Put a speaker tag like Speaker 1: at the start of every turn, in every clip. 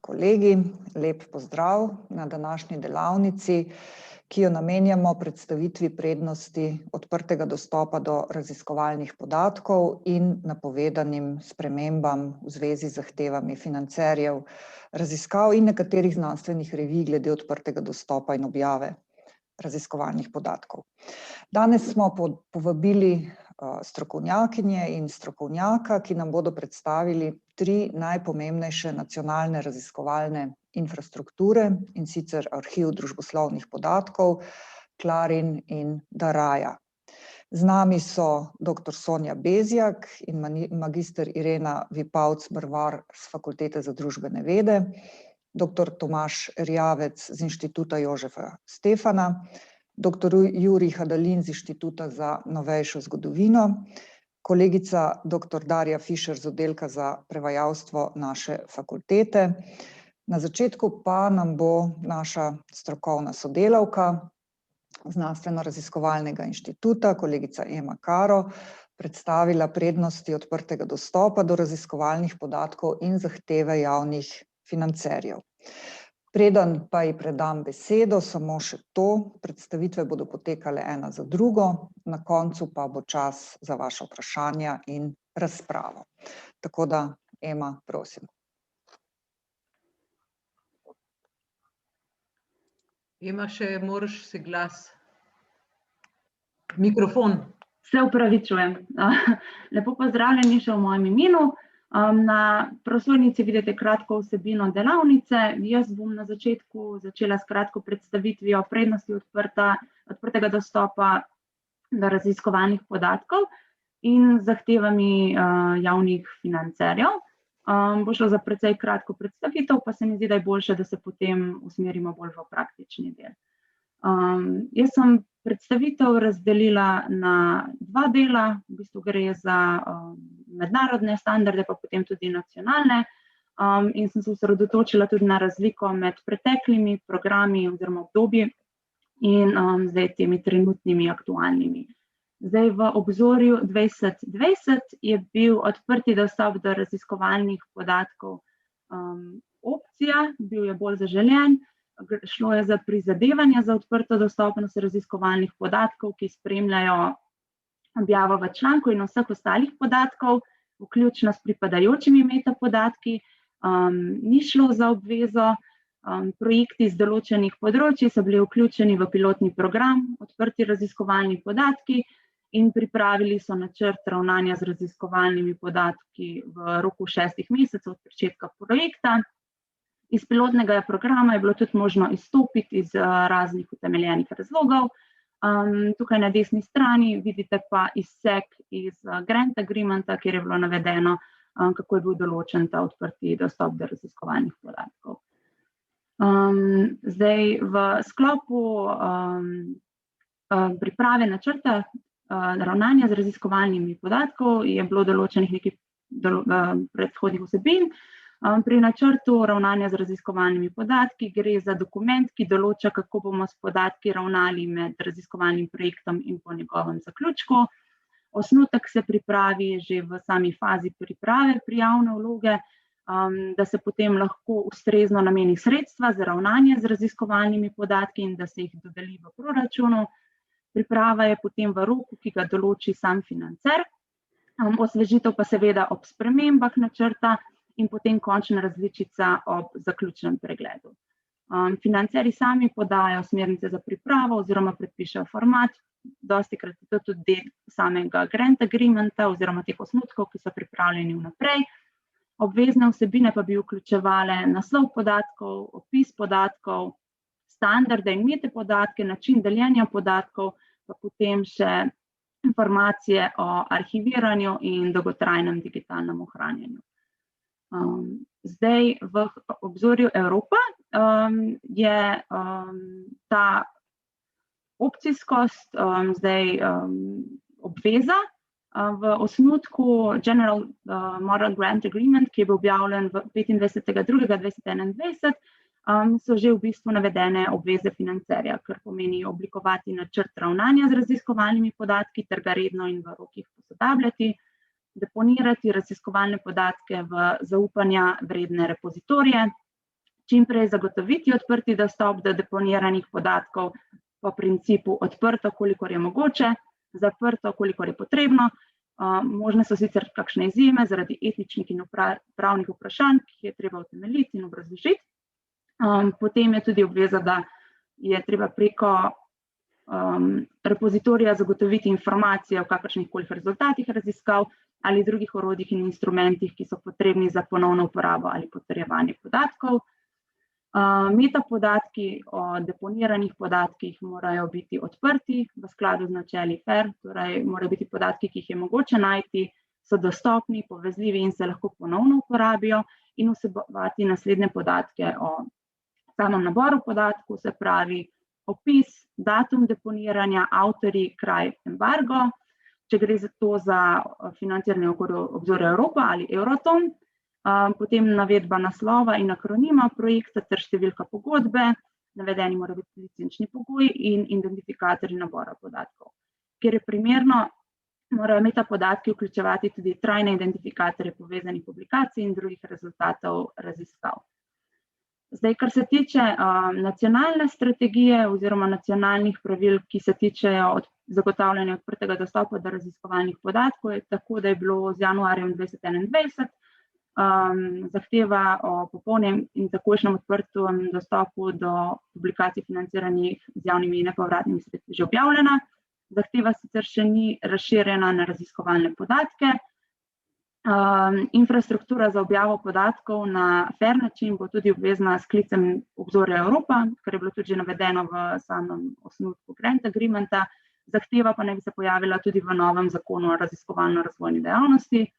Speaker 1: kolegi, lep pozdrav na današnji delavnici, ki jo namenjamo predstavitvi prednosti odprtega dostopa do raziskovalnih podatkov in napovedanim spremembam v zvezi z zahtevami financerjev raziskav in nekaterih znanstvenih revij glede odprtega dostopa in objave raziskovalnih podatkov. Danes smo povabili strokovnjakinje in strokovnjaka, ki nam bodo predstavili 3 najpomembnejše nacionalne raziskovalne infrastrukture, in sicer Arhiv družboslovnih podatkov, Clarin in Dariah. Z nami so dr. Sonja Bezjak in magister Irena Vipavc-Brvar z Fakultete za družbene vede, dr. Tomaž Erjavec z Inštituta Jožefa Stefana, dr. Jurij Hadalin z Inštituta za novejšo zgodovino, kolegica dr. Darja Fišer z oddelka za prevajalstvo naše fakultete. Na začetku pa nam bo naša strokovna sodelavka Znanstveno-raziskovalnega inštituta, kolegica Ema Karo, predstavila prednosti odprtega dostopa do raziskovalnih podatkov in zahteve javnih financerjev. Preden pa ji predam besedo, samo še to, predstavitve bodo potekale ena za drugo, na koncu pa bo čas za vaša vprašanja in razpravo. Tako da, Ema, prosim.
Speaker 2: Ema, še moraš si glas. Mikrofon.
Speaker 3: Se opravičujem. Lepo pozdravljeni še v mojem imenu. Na prosojnici vidite kratko vsebino delavnice. Jaz bom na začetku začela s kratko predstavitvijo prednosti odprtega dostopa do raziskovalnih podatkov in zahtevami javnih financerjev. Bo šlo za precej kratko predstavitev, pa se mi zdi, da je boljše, da se potem usmerimo bolj v praktični del. Jaz sem predstavitev razdelila na 2 dela, v bistvu gre za mednarodne standarde, pa potem tudi nacionalne, in sem se osredotočila tudi na razliko med preteklimi programi oziroma obdobji in zdaj temi trenutnimi aktualnimi. Zdaj v obzorju 2020 je bil odprti dostop do raziskovalnih podatkov opcija, bil je bolj zaželen. Šlo je za prizadevanje za odprto dostopnost raziskovalnih podatkov, ki spremljajo objavo v članku in vseh ostalih podatkov, vključno s pripadajočimi metapodatki. Ni šlo za obvezo, projekti z določenih področij so bili vključeni v pilotni program, odprti raziskovalni podatki, in pripravili so načrt ravnanja z raziskovalnimi podatki v roku 6 mesecev od začetka projekta. Iz pilotnega programa je bilo tudi možno izstopiti iz raznih utemeljenih razlogov. Tukaj na desni strani vidite pa izsek iz grant agreementa, kjer je bilo navedeno, kako je bil določen ta odprti dostop do raziskovalnih podatkov. Zdaj v sklopu priprave načrta ravnanja z raziskovalnimi podatkov je bilo določenih nekaj predhodnih vsebin. Pri načrtu ravnanja z raziskovalnimi podatki gre za dokument, ki določa, kako bomo s podatki ravnali med raziskovalnim projektom in po njegovem zaključku. Osnutek se pripravi že v sami fazi priprave prijavne vloge, da se potem lahko ustrezno nameni sredstva za ravnanje z raziskovalnimi podatki in da se jih dodeli v proračunu. Priprava je potem v roku, ki ga določi sam financer. Osvežitev pa seveda ob spremembah načrta in potem končna različica ob zaključnem pregledu. Financerji sami podajo smernice za pripravo oziroma predpišejo format, dostikrat je to tudi del samega grant agreementa oziroma teh osnutkov, ki so pripravljeni vnaprej. Obvezne vsebine pa bi vključevale naslov podatkov, opis podatkov, standarde in metapodatke, način deljenja podatkov, pa potem še informacije o arhiviranju in dolgotrajnem digitalnem ohranjanju. Zdaj v obzorju Evropa je ta opcijskost zdaj obveza. V osnutku General Model Grant Agreement, ki je bil objavljen 25.2.2021, so že v bistvu navedene obveze financerja, kar pomeni oblikovati načrt ravnanja z raziskovalnimi podatki ter ga redno in v rokih posodabljati, deponirati raziskovalne podatke v zaupanja vredne repozitorije, čim prej zagotoviti odprti dostop do deponiranih podatkov po principu odprto, kolikor je mogoče, zaprto, kolikor je potrebno. Možne so sicer kakšne izjeme zaradi etičnih in pravnih vprašanj, ki jih je treba utemeljiti in obrazložiti. Potem je tudi obveza, da je treba preko repozitorija zagotoviti informacije o kakršnihkoli rezultatih raziskav ali drugih orodjih in instrumentih, ki so potrebni za ponovno uporabo ali potrjevanje podatkov. Metapodatki o deponiranih podatkih morajo biti odprti v skladu z načeli FAIR, torej morajo biti podatki, ki jih je mogoče najti, so dostopni, povezljivi in se lahko ponovno uporabijo in vsebovati naslednje podatke o samem naboru podatkov, se pravi opis, datum deponiranja, avtorji, kraj, embargo, če gre za to za financiranje Obzorja Evropa ali Euratom, potem navedba naslova in akronima projekta ter številka pogodbe, navedeni morajo biti licenčni pogoji in identifikatorji nabora podatkov. Ker je primerno, morajo metapodatki vključevati tudi trajne identifikatorje povezanih publikacij in drugih rezultatov raziskav. Zdaj, kar se tiče nacionalne strategije oziroma nacionalnih pravil, ki se tičejo zagotavljanja odprtega dostopa do raziskovalnih podatkov, je tako, da je bilo z januarjem 2021 zahteva o popolnem in takojšnjem odprtem dostopu do publikacij financiranih z javnimi in nepovratnimi sredstvi že objavljena. Zahteva sicer še ni razširjena na raziskovalne podatke. Infrastruktura za objavo podatkov na FAIR način bo tudi obvezna s sklicem Obzorja Evropa, kar je bilo tudi že navedeno v samem osnutku Grant Agreementa. Zahteva pa naj bi se pojavila tudi v novem zakonu o raziskovalno-razvojni dejavnosti.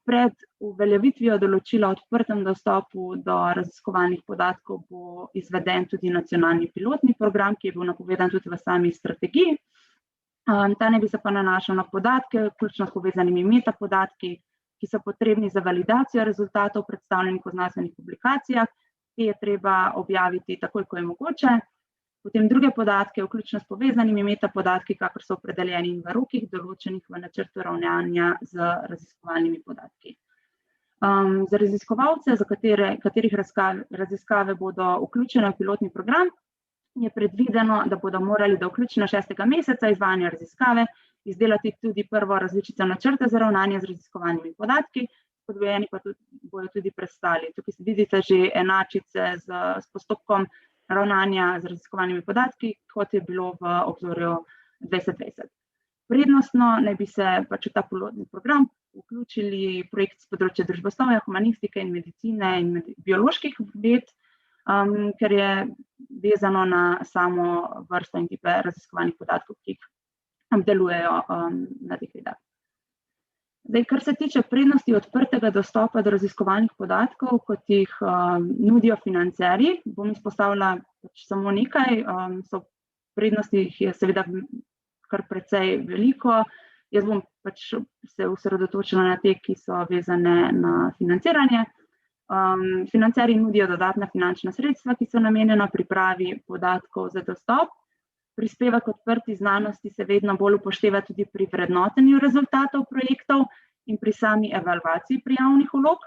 Speaker 3: Pred uveljavitvijo določila o odprtem dostopu do raziskovalnih podatkov bo izveden tudi nacionalni pilotni program, ki je bil napovedan tudi v sami strategiji. Ta naj bi se pa nanašal na podatke, vključno s povezanimi metapodatki, ki so potrebni za validacijo rezultatov predstavljenih v znanstvenih publikacijah, ki je treba objaviti takoj, ko je mogoče. Potem druge podatke, vključno s povezanimi metapodatki, kakor so opredeljeni in v rokih, določenih v načrtu ravnanja z raziskovalnimi podatki. Za raziskovalce, za katerih raziskave bodo vključene v pilotni program, je predvideno, da bodo morali do vključno 6. meseca izvajanja raziskave izdelati tudi prvo različico načrta za ravnanje z raziskovalnimi podatki, spodbujeni pa bodo tudi prestali. Tukaj vidite že enačice s postopkom ravnanja z raziskovalnimi podatki, kot je bilo v Obzorju 2020. Prednostno naj bi se pač v ta pilotni program vključili projekt z področja družboslovja, humanistike in medicine in bioloških ved, ker je vezano na samo vrsto in tipe raziskovalnih podatkov, ki jih obdelujejo na teh vedah. Zdaj, kar se tiče prednosti odprtega dostopa do raziskovalnih podatkov, kot jih nudijo financerji, bom izpostavila samo nekaj. Prednosti jih je seveda kar precej veliko. Jaz bom pač se osredotočila na te, ki so vezane na financiranje. Financerji nudijo dodatna finančna sredstva, ki so namenjena pripravi podatkov za dostop. Prispevek odprti znanosti se vedno bolj upošteva tudi pri vrednotenju rezultatov projektov in pri sami evalvaciji prijavnih vlog.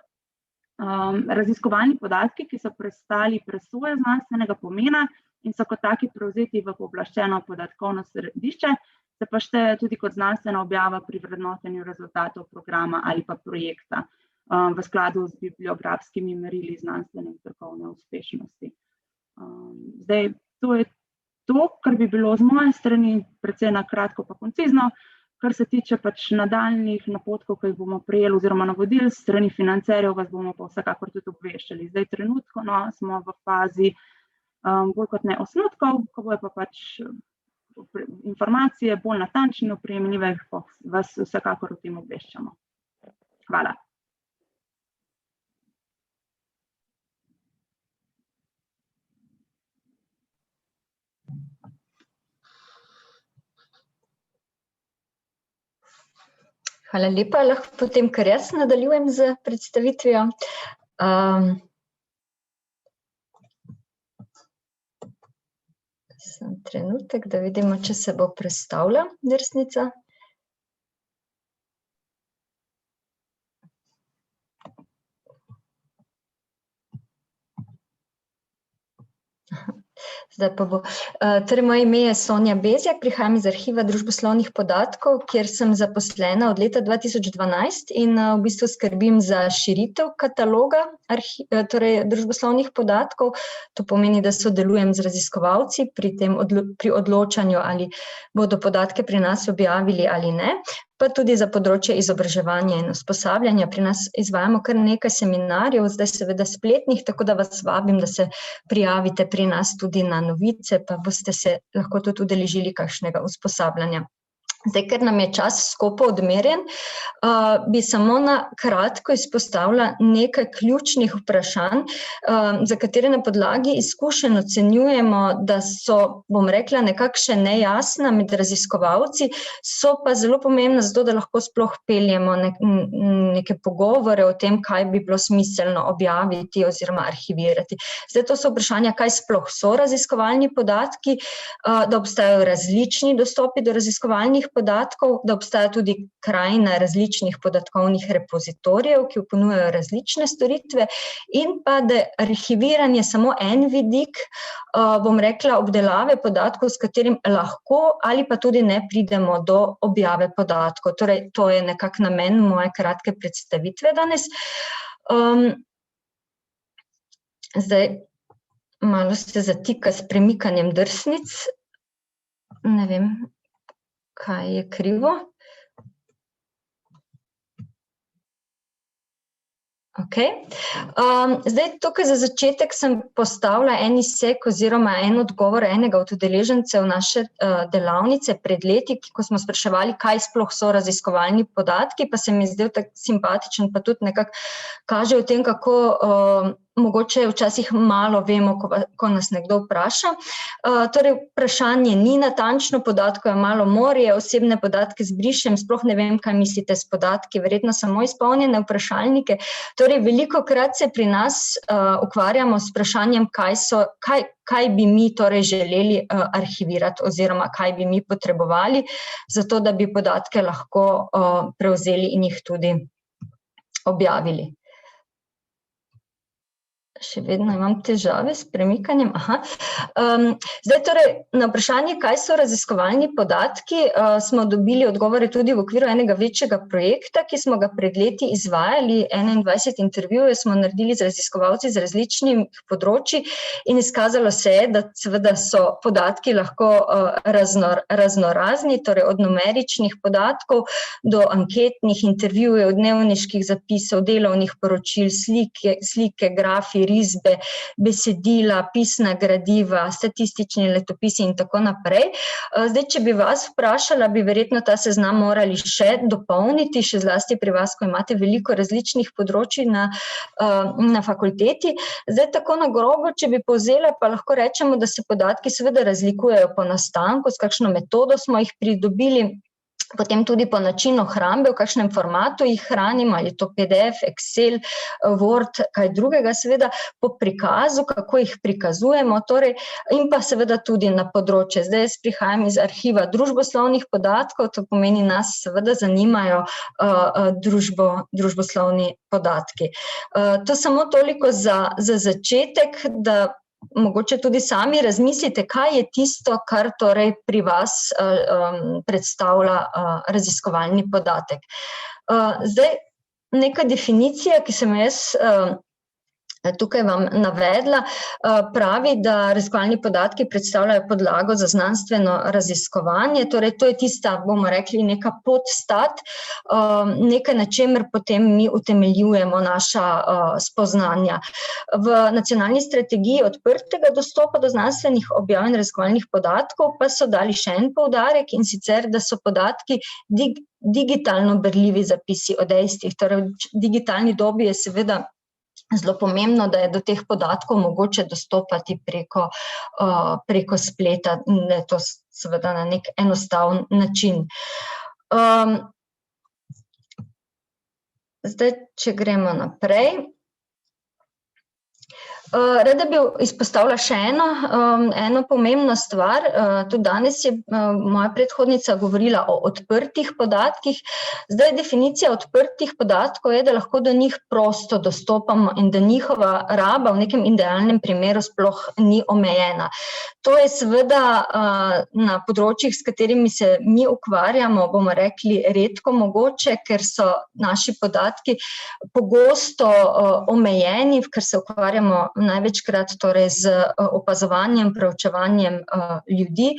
Speaker 3: Raziskovalni podatki, ki so prestali presojo znanstvenega pomena in so kot taki prevzeti v pooblaščeno podatkovno središče, se pa šteje tudi kot znanstvena objava pri vrednotenju rezultatov programa ali pa projekta v skladu z bibliografskimi merili znanstvene in strokovne uspešnosti. Zdaj, to je to, kar bi bilo z moje strani, precej na kratko pa koncizno. Kar se tiče pač nadaljnjih napotkov, ki jih bomo prejeli oziroma navodil s strani financerjev, vas bomo pa vsekakor tudi obveščali. Zdaj trenutno smo v fazi bolj kot ne osnutkov, ko bojo pa pač informacije bolj natančne, oprijemljive, pa vas vsekakor o tem obveščamo. Hvala.
Speaker 4: Hvala lepa, lahko potem kar jaz nadaljujem z predstavitvijo. Samo trenutek, da vidimo, če se bo prestavila drsnica. Zdaj pa bo. Torej, moje ime je Sonja Bezjak, prihajam iz Arhiva družboslovnih podatkov, kjer sem zaposlena od leta 2012 in v bistvu skrbim za širitev kataloga torej družboslovnih podatkov. To pomeni, da sodelujem z raziskovalci pri odločanju, ali bodo podatke pri nas objavili ali ne, pa tudi za področje izobraževanja in usposabljanja. Pri nas izvajamo kar nekaj seminarjev, zdaj seveda spletnih, tako da vas vabim, da se prijavite pri nas tudi na novice, pa boste se lahko tudi udeležili kakšnega usposabljanja. Zdaj, ker nam je čas skopo odmerjen, bi samo na kratko izpostavila nekaj ključnih vprašanj, za katere na podlagi izkušenj ocenjujemo, da so, bom rekla, nekako še nejasna med raziskovalci, so pa zelo pomembna zato, da lahko sploh peljemo neke pogovore o tem, kaj bi bilo smiselno objaviti oziroma arhivirati. Zdaj, to so vprašanja, kaj sploh so raziskovalni podatki, da obstajajo različni dostopi do raziskovalnih podatkov, da obstaja tudi krajina različnih podatkovnih repozitorijev, ki ponujajo različne storitve, in pa da je arhiviranje samo en vidik, bom rekla, obdelave podatkov, s katerim lahko ali pa tudi ne pridemo do objave podatkov. Torej, to je nekako namen moje kratke predstavitve danes. Zdaj, malo se zatika s premikanjem drsnic. Ne vem, kaj je krivo. Okay. Zdaj, tukaj za začetek sem postavila en izsek oziroma en odgovor enega od udeležencev naše delavnice pred leti, ko smo spraševali, kaj sploh so raziskovalni podatki, pa se mi je zdel tako simpatičen, pa tudi nekako kaže o tem, kako mogoče včasih malo vemo, ko nas nekdo vpraša. Torej, vprašanje ni natančno, podatkov je malo morje, osebne podatke zbrišem, sploh ne vem, kaj mislite s podatki, verjetno samo izpolnjene vprašalnike. Torej, velikokrat se pri nas ukvarjamo s vprašanjem, kaj bi mi torej želeli arhivirati oziroma kaj bi mi potrebovali, zato da bi podatke lahko prevzeli in jih tudi objavili. Še vedno imam težave s premikanjem. Zdaj, torej, na vprašanje, kaj so raziskovalni podatki, smo dobili odgovore tudi v okviru enega večjega projekta, ki smo ga pred leti izvajali. 21 intervjujev smo naredili z raziskovalci z različnih področji in izkazalo se je, da seveda so podatki lahko raznorazni, torej od numeričnih podatkov do anketnih intervjujev, dnevniških zapisov, delovnih poročil, slike, grafi, risbe, besedila, pisna gradiva, statistični letopisi in tako naprej. Zdaj, če bi vas vprašala, bi verjetno ta seznam morali še dopolniti, še zlasti pri vas, ko imate veliko različnih področij na fakulteti. Zdaj, tako na grobo, če bi povzela, pa lahko rečemo, da se podatki seveda razlikujejo po nastanku, s kakšno metodo smo jih pridobili, potem tudi po načinu hrambe, v kakšnem formatu jih hranimo, ali to PDF, Excel, Word, kaj drugega, seveda po prikazu, kako jih prikazujemo, torej, in pa seveda tudi na področje. Zdaj, jaz prihajam iz Arhiva družboslovnih podatkov, to pomeni, nas seveda zanimajo družboslovni podatki. To samo toliko za začetek, da mogoče tudi sami razmislite, kaj je tisto, kar torej pri vas predstavlja raziskovalni podatek. Zdaj, neka definicija, ki sem jaz tukaj vam navedla, pravi, da raziskovalni podatki predstavljajo podlago za znanstveno raziskovanje, torej to je tista, bomo rekli, neka podstat, nekaj, na čemer potem mi utemeljujemo naša spoznanja. V nacionalni strategiji odprtega dostopa do znanstvenih objav in raziskovalnih podatkov pa so dali še en poudarek, in sicer, da so podatki digitalno berljivi zapisi o dejstvih. Torej, v digitalni dobi je seveda zelo pomembno, da je do teh podatkov mogoče dostopati preko spleta, in da je to seveda na nek enostaven način. Zdaj, če gremo naprej. Rada bi izpostavila še eno pomembno stvar. Tudi danes je moja predhodnica govorila o odprtih podatkih. Zdaj, definicija odprtih podatkov je, da lahko do njih prosto dostopamo in da njihova raba v nekem idealnem primeru sploh ni omejena. To je seveda na področjih, s katerimi se mi ukvarjamo, bomo rekli, redko mogoče, ker so naši podatki pogosto omejeni, ker se ukvarjamo največkrat torej z opazovanjem, preučevanjem ljudi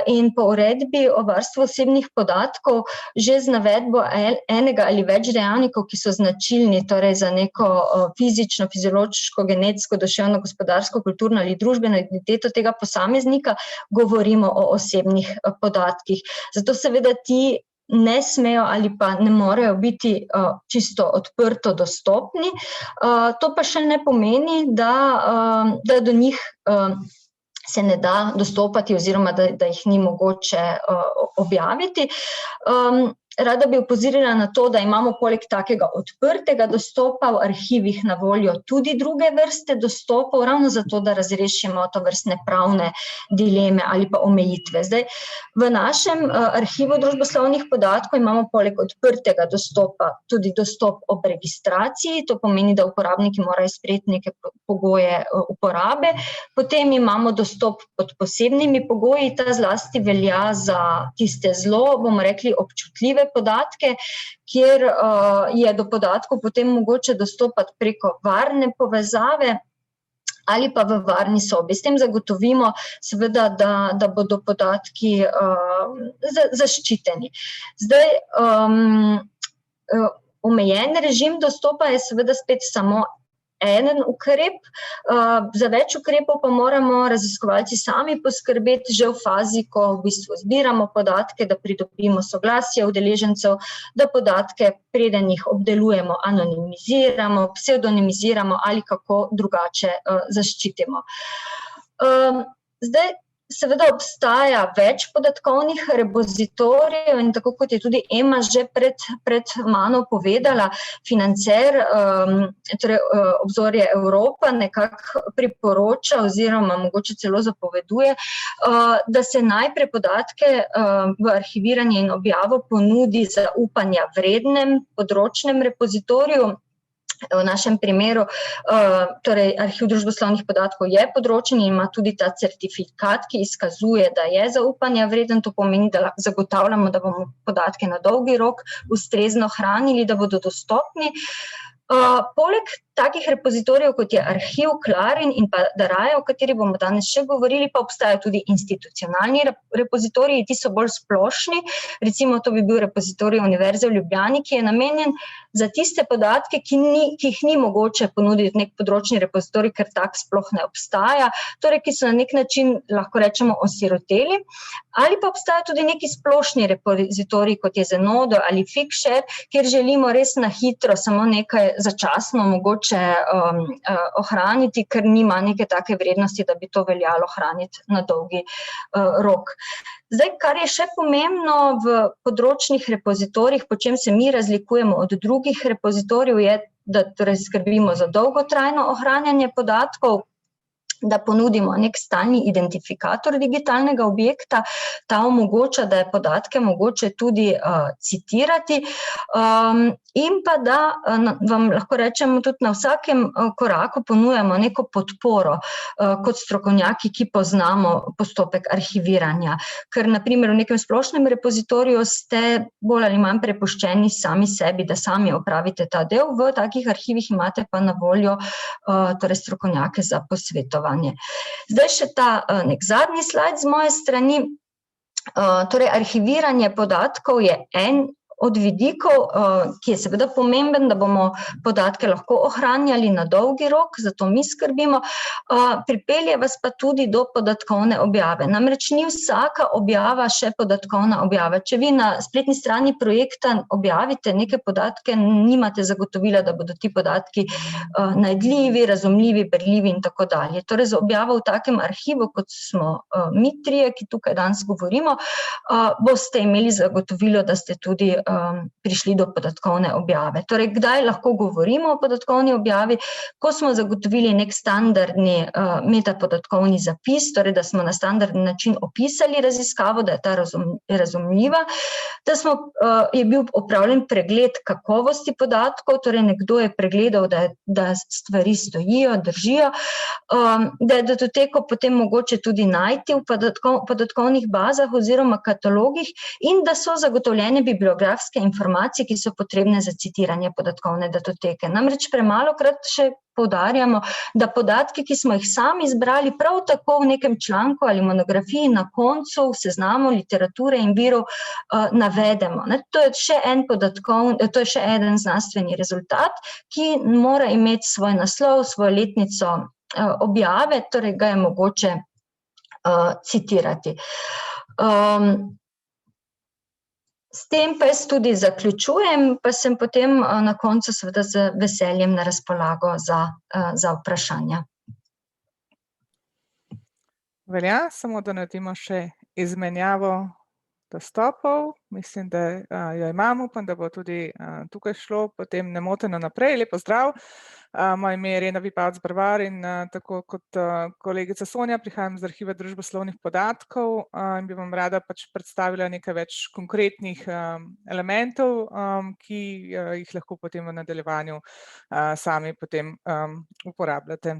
Speaker 4: in po uredbi o varstvu osebnih podatkov že z navedbo enega ali več dejavnikov, ki so značilni torej za neko fizično, fiziološko, genetsko, duševno, gospodarsko, kulturno ali družbeno identiteto tega posameznika, govorimo o osebnih podatkih. Zato seveda ti ne smejo ali pa ne morejo biti čisto odprto dostopni. To pa še ne pomeni, da do njih se ne da dostopati oziroma da jih ni mogoče objaviti. Rada bi opozorila na to, da imamo poleg takega odprtega dostopa v arhivih na voljo tudi druge vrste dostopov, ravno zato, da razrešimo tovrstne pravne dileme ali pa omejitve. Zdaj, v našem arhivu družboslovnih podatkov imamo poleg odprtega dostopa tudi dostop ob registraciji, to pomeni, da uporabniki morajo sprejeti neke pogoje uporabe, potem imamo dostop pod posebnimi pogoji, ta zlasti velja za tiste zelo, bomo rekli, občutljive podatke, kjer je do podatkov potem mogoče dostopati preko varne povezave ali pa v varni sobi. S tem zagotovimo seveda, da bodo podatki zaščiteni. Zdaj, omejen režim dostopa je seveda spet samo en ukrep, za več ukrepov pa moramo raziskovalci sami poskrbeti že v fazi, ko v bistvu zbiramo podatke, da pridobimo soglasje udeležencev, da podatke, preden jih obdelujemo, anonimiziramo, psevdonimiziramo ali kako drugače zaščitimo. Zdaj, seveda obstaja več podatkovnih repozitorijev in tako kot je tudi Ema že pred mano povedala, financer, torej Obzorje Evropa nekako priporoča oziroma mogoče celo zapoveduje, da se najprej podatke v arhiviranje in objavo ponudi zaupanja vrednem področnem repozitoriju. V našem primeru, torej arhiv družboslovnih podatkov je področen in ima tudi ta certifikat, ki izkazuje, da je zaupanja vreden, to pomeni, da zagotavljamo, da bomo podatke na dolgi rok ustrezno hranili, da bodo dostopni. Poleg takih repozitorijev, kot je arhiv, Clarin in pa Daraja, o kateri bomo danes še govorili, pa obstajajo tudi institucionalni repozitoriji, ti so bolj splošni, recimo to bi bil repozitorij Univerze v Ljubljani, ki je namenjen za tiste podatke, ki jih ni mogoče ponuditi nek področni repozitorij, ker tak sploh ne obstaja, torej ki so na nek način, lahko rečemo, osiroteli, ali pa obstajajo tudi neki splošni repozitoriji, kot je Zenodo ali Figshare, kjer želimo res na hitro samo nekaj začasno mogoče ohraniti, ker nima neke take vrednosti, da bi to veljalo hraniti na dolgi rok. Zdaj, kar je še pomembno v področnih repozitorijih, po čem se mi razlikujemo od drugih repozitorijev, je, da torej skrbimo za dolgotrajno ohranjanje podatkov, da ponudimo nek stalni identifikator digitalnega objekta, ta omogoča, da je podatke mogoče tudi citirati in pa da vam lahko rečemo tudi na vsakem koraku ponujamo neko podporo kot strokovnjaki, ki poznamo postopek arhiviranja. Ker na primer v nekem splošnem repozitoriju ste bolj ali manj prepuščeni sami sebi, da sami opravite ta del, v takih arhivih imate pa na voljo torej strokovnjake za posvetovanje. Zdaj še ta nek zadnji slajd z moje strani, torej arhiviranje podatkov je en od vidikov, ki je seveda pomemben, da bomo podatke lahko ohranjali na dolgi rok, zato mi skrbimo, pripelje vas pa tudi do podatkovne objave. Namreč ni vsaka objava še podatkovna objava. Če vi na spletni strani projekta objavite neke podatke, nimate zagotovila, da bodo ti podatki najdljivi, razumljivi, berljivi in tako dalje. Torej, za objavo v takem arhivu, kot smo mi trije, ki tukaj danes govorimo, boste imeli zagotovilo, da ste tudi prišli do podatkovne objave. Torej, kdaj lahko govorimo o podatkovni objavi? Ko smo zagotovili nek standardni metapodatkovni zapis, torej, da smo na standardni način opisali raziskavo, da je ta razumljiva, da je bil opravljen pregled kakovosti podatkov, torej nekdo je pregledal, da stvari stojijo, držijo, da je datoteko potem mogoče tudi najti v podatkovnih bazah oziroma katalogih in da so zagotovljene bibliografske informacije, ki so potrebne za citiranje podatkovne datoteke. Namreč premalokrat še poudarjamo, da podatki, ki smo jih sami izbrali, prav tako v nekem članku ali monografiji na koncu v seznamu literature in virov navedemo. To je še eden znanstveni rezultat, ki mora imeti svoj naslov, svojo letnico objave, torej ga je mogoče citirati. S tem pa jaz tudi zaključujem, pa sem potem na koncu seveda z veseljem na razpolago za vprašanja.
Speaker 5: Velja, samo da naredimo še izmenjavo dostopov. Mislim, da jo imam, upam, da bo tudi tukaj šlo potem nemoteno naprej. Lep pozdrav. Moje ime je Irena Vipavec-Brvar in tako kot kolegica Sonja prihajam z Arhiva družboslovnih podatkov in bi vam rada pač predstavila nekaj več konkretnih elementov, ki jih lahko potem v nadaljevanju sami potem uporabljate.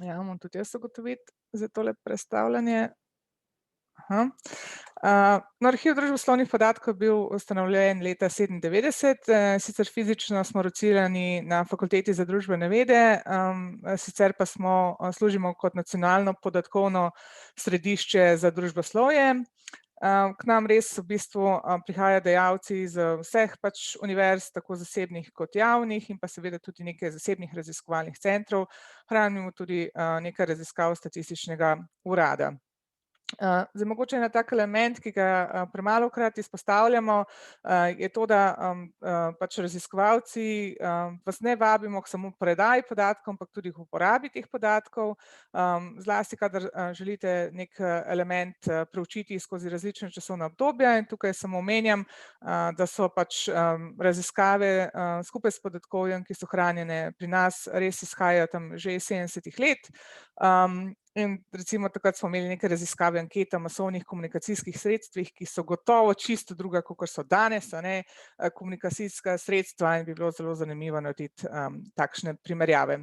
Speaker 5: Ja, moram tudi jaz ugotoviti za tole predstavljanje. Arhiv družboslovnih podatkov je bil ustanovljen leta 1997, sicer fizično smo locirani na Fakulteti za družbene vede, sicer pa služimo kot nacionalno podatkovno središče za družboslovje. K nam res v bistvu prihajajo dejavci iz vseh pač univerz, tako zasebnih kot javnih in pa seveda tudi nekaj zasebnih raziskovalnih centrov. Hranimo tudi nekaj raziskav Statističnega urada. Zdaj, mogoče na tak element, ki ga premalokrat izpostavljamo, je to, da pač raziskovalci vas ne vabimo k samo predaji podatkov, ampak tudi k uporabi teh podatkov, zlasti, kadar želite nek element preučiti skozi različne časovne obdobja in tukaj samo omenjam, da so pač raziskave skupaj s podatkovjem, ki so hranjene pri nas, res izhajajo tam že iz 70-ih let. In recimo takrat smo imeli neke raziskave anketa o masovnih komunikacijskih sredstvih, ki so gotovo čisto druga, kot so danes, komunikacijska sredstva in bi bilo zelo zanimivo narediti takšne primerjave.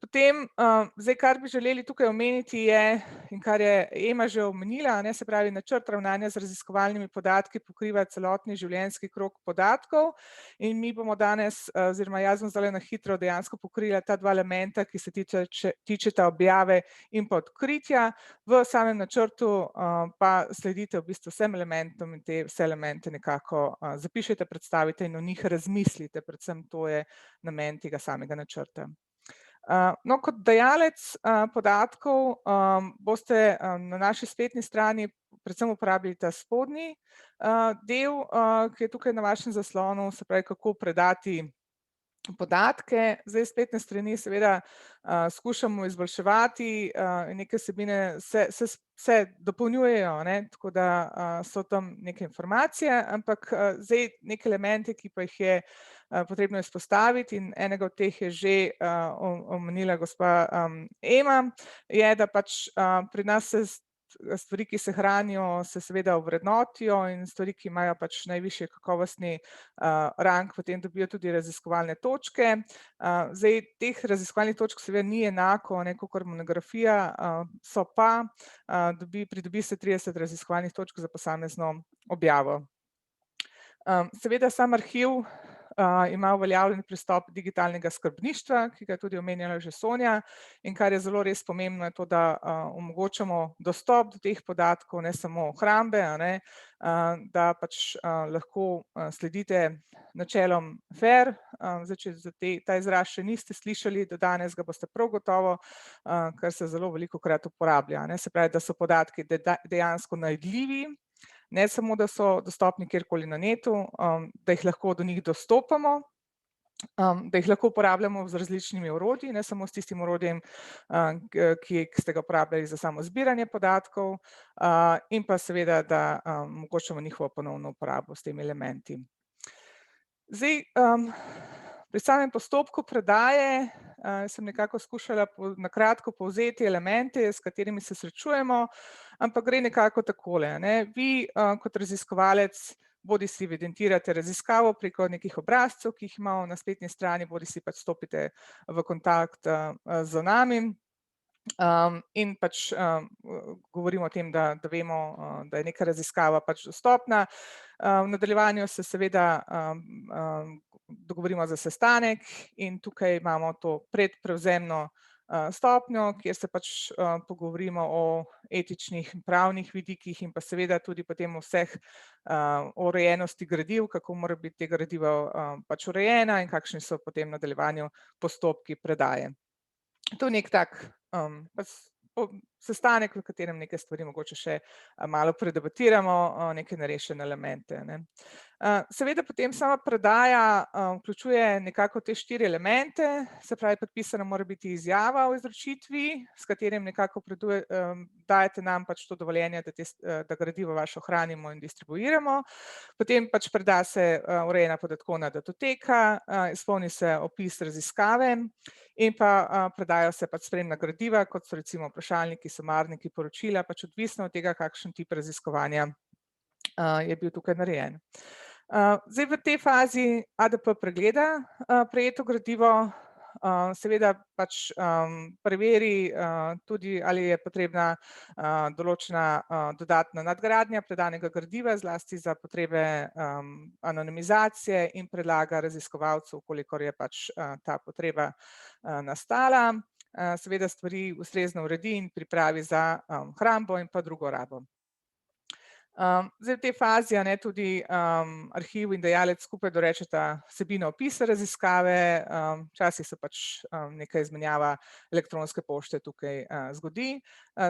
Speaker 5: Potem, zdaj, kar bi želeli tukaj omeniti je, in kar je Ema že omenila, se pravi, načrt ravnanja z raziskovalnimi podatki pokriva celotni življenjski krog podatkov in mi bomo danes, oziroma jaz bom zdaj na hitro dejansko pokrila ta dva elementa, ki se tičeta objave in pa odkritja. V samem načrtu pa sledite v bistvu vsem elementom in te vse elemente nekako zapišete, predstavite in o njih razmislite, predvsem to je namen tega samega načrta. No, kot dajalec podatkov boste na naši spletni strani predvsem uporabili ta spodnji del, ki je tukaj na vašem zaslonu, se pravi, kako predati podatke. Zdaj, spletne strani seveda skušamo izboljševati in neke vsebine se dopolnjujejo, tako da so tam neke informacije, ampak zdaj neke elemente, ki pa jih je potrebno izpostaviti in enega od teh je že omenila gospa Ema, je, da pač pri nas se stvari, ki se hranijo, se seveda ovrednotijo in stvari, ki imajo pač najvišji kakovostni rang, potem dobijo tudi raziskovalne točke. Zdaj, teh raziskovalnih točk seveda ni enako, kakor monografija, so pa, pridobi se 30 raziskovalnih točk za posamezno objavo. Seveda sam arhiv ima uveljavljen pristop digitalnega skrbništva, ki ga je tudi omenjala že Sonja, in kar je zelo res pomembno je to, da omogočamo dostop do teh podatkov, ne samo hrambe, da pač lahko sledite načelom FAIR. Zdaj, če ta izraz še niste slišali, do danes ga boste prav gotovo, kar se zelo velikokrat uporablja. Se pravi, da so podatki dejansko najdljivi, ne samo, da so dostopni kjerkoli na netu, da jih lahko do njih dostopamo da jih lahko uporabljamo z različnimi orodji, ne samo s tistim orodjem, ki ste ga uporabljali za samo zbiranje podatkov, in pa seveda, da omogočamo njihovo ponovno uporabo s temi elementi. Zdaj, pri samem postopku predaje sem nekako skušala na kratko povzeti elemente, s katerimi se srečujemo, ampak gre nekako takole, ne. Vi kot raziskovalec bodisi evidentirate raziskavo preko nekih obrazcev, ki jih imamo na spletni strani, bodisi pač stopite v kontakt z nami in pač govorimo o tem, da vemo, da je neka raziskava pač dostopna. V nadaljevanju se seveda dogovorimo za sestanek in tukaj imamo to predprevzemno stopnjo, kjer se pač pogovorimo o etičnih in pravnih vidikih in pa seveda tudi potem o vseh o urejenosti gradiv, kako mora biti te gradiva pač urejena in kakšni so potem v nadaljevanju postopki predaje. To je nek tak sestanek, v katerem neke stvari mogoče še malo predebatiramo, neke nerešene elemente, ne. Seveda potem sama predaja vključuje nekako te 4 elemente, se pravi, podpisana mora biti izjava o izročitvi, s katerim nekako dajete nam pač to dovoljenje, da gradivo vaše ohranimo in distribuiramo. Potem pač preda se urejena podatkovna datoteka, izpolni se opis raziskave in pa predajo se pač spremna gradiva, kot so recimo vprašalniki, somarniki, poročila, pač odvisno od tega, kakšen tip raziskovanja je bil tukaj narejen. Zdaj v tej fazi ADP pregleda prejeto gradivo, seveda pač preveri tudi, ali je potrebna določena dodatna nadgradnja predanega gradiva, zlasti za potrebe anonimizacije in predlaga raziskovalcu, kolikor je pač ta potreba nastala. Seveda stvari ustrezno uredi in pripravi za hrambo in pa drugo rabo. Zdaj v tej fazi tudi arhiv in dajalec skupaj dorečeta vsebino opisa raziskave, včasih se pač neka izmenjava elektronske pošte tukaj zgodi,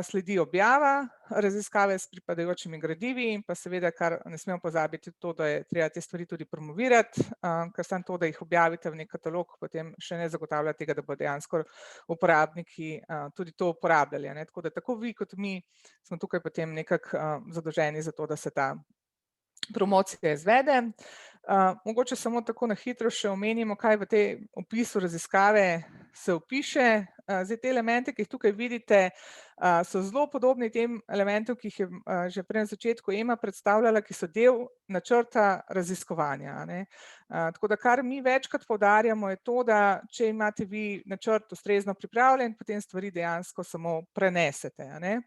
Speaker 5: sledi objava raziskave s pripadajočimi gradivi in pa seveda, kar ne smemo pozabiti, to, da je treba te stvari tudi promovirati, ker samo to, da jih objavite v nek katalog, potem še ne zagotavlja tega, da bodo dejansko uporabniki tudi to uporabljali, ne. Tako da tako vi kot mi smo tukaj potem nekako zadolženi za to, da se ta promocija izvede. Mogoče samo tako na hitro še omenimo, kaj v tej opisu raziskave se opiše. Zdaj te elemente, ki jih tukaj vidite, so zelo podobni tem elementom, ki jih je že prej na začetku Ema predstavljala, ki so del načrta raziskovanja, ne. Tako da kar mi večkrat poudarjamo, je to, da če imate vi načrt ustrezno pripravljen, potem stvari dejansko samo prenesete, a ne.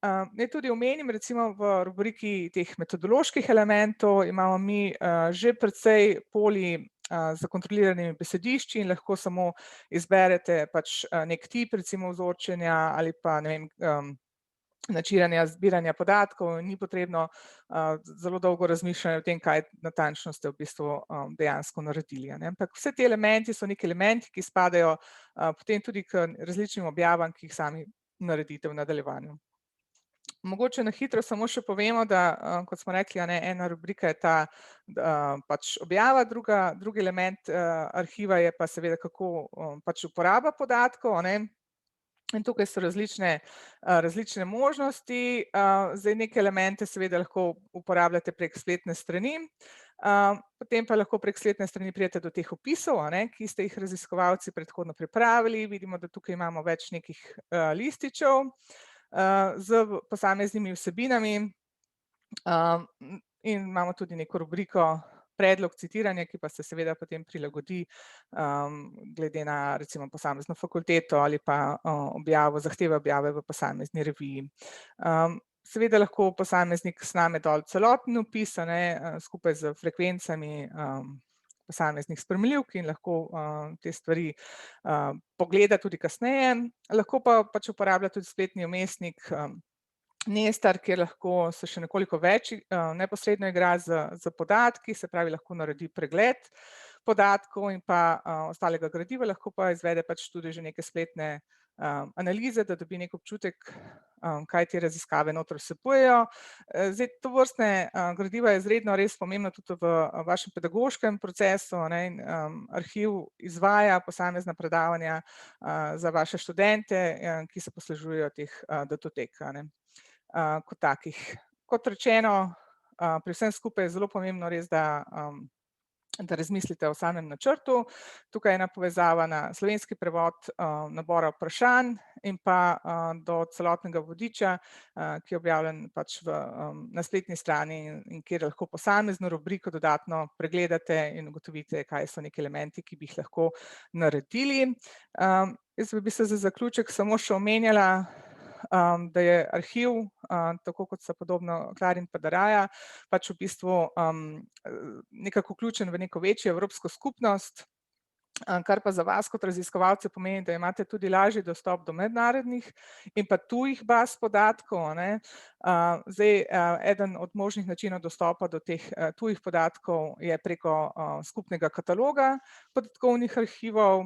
Speaker 5: Naj tudi omenim, recimo v rubriki teh metodoloških elementov imamo mi že precej polj z kontroliranimi besedišči in lahko samo izberete pač nek tip, recimo vzorčenja ali pa ne vem, načinjanja zbiranja podatkov, ni potrebno zelo dolgo razmišljanje o tem, kaj natančno ste v bistvu dejansko naredili, a ne. Ampak vse ti elementi so neki elementi, ki spadajo potem tudi k različnim objavam, ki jih sami naredite v nadaljevanju. Mogoče na hitro samo še povemo, da kot smo rekli, ena rubrika je ta pač objava, drugi element arhiva je pa seveda kako pač uporaba podatkov, a ne. In tukaj so različne možnosti, zdaj neke elemente seveda lahko uporabljate prek spletne strani, potem pa lahko prek spletne strani pridete do teh opisov, a ne, ki ste jih raziskovalci predhodno pripravili, vidimo, da tukaj imamo več nekih lističev z posameznimi vsebinami in imamo tudi neko rubriko predlog citiranja, ki pa se seveda potem prilagodi glede na recimo posamezno fakulteto ali pa zahteve objave v posamezni reviji. Seveda lahko posameznik sname dol celoten opis, a ne, skupaj s frekvencami posameznih spremljivk in lahko te stvari pogleda tudi kasneje. Lahko pa pač uporablja tudi spletni vmesnik Nestar, kjer lahko se še nekoliko več neposredno igra z podatki, se pravi, lahko naredi pregled podatkov in pa ostalega gradiva, lahko pa izvede pač tudi že neke spletne analize, da dobi nek občutek, kaj te raziskave noter vsebujejo. Zdaj, tovrstne gradiva je izredno res pomembno tudi v vašem pedagoškem procesu, in arhiv izvaja posamezna predavanja za vaše študente, ki se poslužujejo teh datotek, kot takih. Kot rečeno, pri vsem skupaj je zelo pomembno res, da razmislite o samem načrtu. Tukaj je ena povezava na slovenski prevod nabora vprašanj in pa do celotnega vodiča, ki je objavljen pač na spletni strani in kjer lahko posamezno rubriko dodatno pregledate in ugotovite, kaj so neki elementi, ki bi jih lahko naredili. Jaz bi se za zaključek samo še omenjala, da je arhiv, tako kot sta podobno Clarin pa Dariah, pač v bistvu nekako vključen v neko večjo evropsko skupnost, kar pa za vas kot raziskovalce pomeni, da imate tudi lažji dostop do mednarodnih in pa tujih baz podatkov. Zdaj, eden od možnih načinov dostopa do teh tujih podatkov je preko skupnega kataloga podatkovnih arhivov.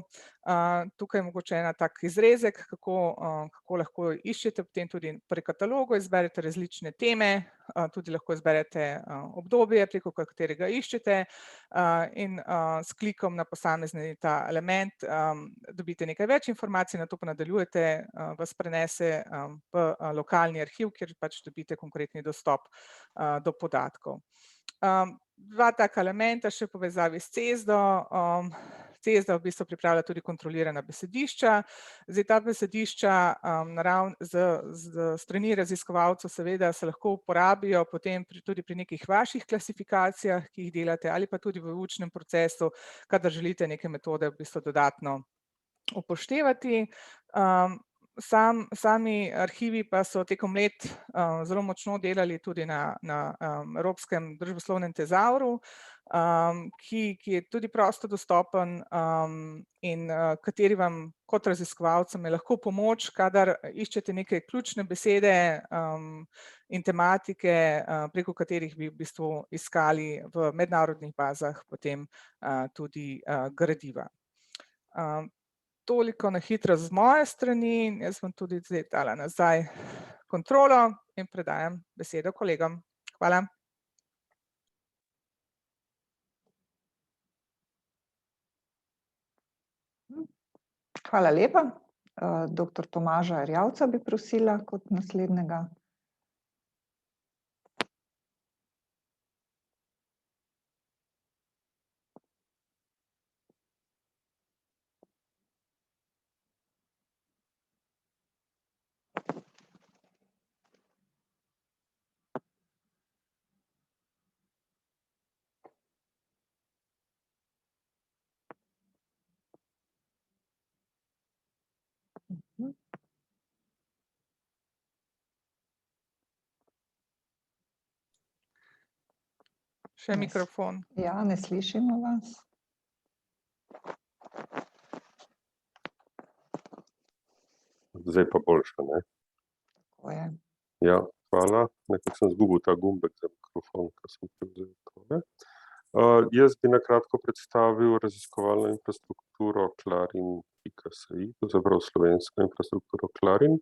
Speaker 5: Tukaj je mogoče en tak izrezek, kako lahko iščete, potem tudi pri katalogu izberete različne teme, tudi lahko izberete obdobje, preko katerega iščete, in s klikom na posamezni ta element dobite nekaj več informacij, nato pa nadaljujete, vas prenese v lokalni arhiv, kjer pač dobite konkretni dostop do podatkov. Dva taka elementa še v povezavi s CESDO. CESDA v bistvu pripravlja tudi kontrolirana besedišča. Zdaj, ta besedišča z strani raziskovalcev seveda se lahko uporabijo potem tudi pri nekih vaših klasifikacijah, ki jih delate, ali pa tudi v učnem procesu, kadar želite neke metode v bistvu dodatno upoštevati. Sami arhivi pa so tekom let zelo močno delali tudi na Evropskem družboslovnem tezavru, ki je tudi prosto dostopen in kateri vam kot raziskovalcem je lahko pomoč, kadar iščete neke ključne besede in tematike, preko katerih bi v bistvu iskali v mednarodnih bazah potem tudi gradiva. Toliko na hitro z moje strani, jaz bom tudi zdaj dala nazaj kontrolo in predajam besedo kolegom. Hvala.
Speaker 1: Hvala lepa. Doktor Tomaža Erjavca bi prosila kot naslednjega.
Speaker 5: Še mikrofon.
Speaker 1: Ja, ne slišimo vas.
Speaker 6: Zdaj pa boljše, ne?
Speaker 1: Tako je.
Speaker 6: Ja, hvala. Nekako sem zgubil ta gumbek za mikrofon, ko sem prevzel tole. Jaz bi na kratko predstavil raziskovalno infrastrukturo Clarin.si, zapravo slovensko infrastrukturo Clarin.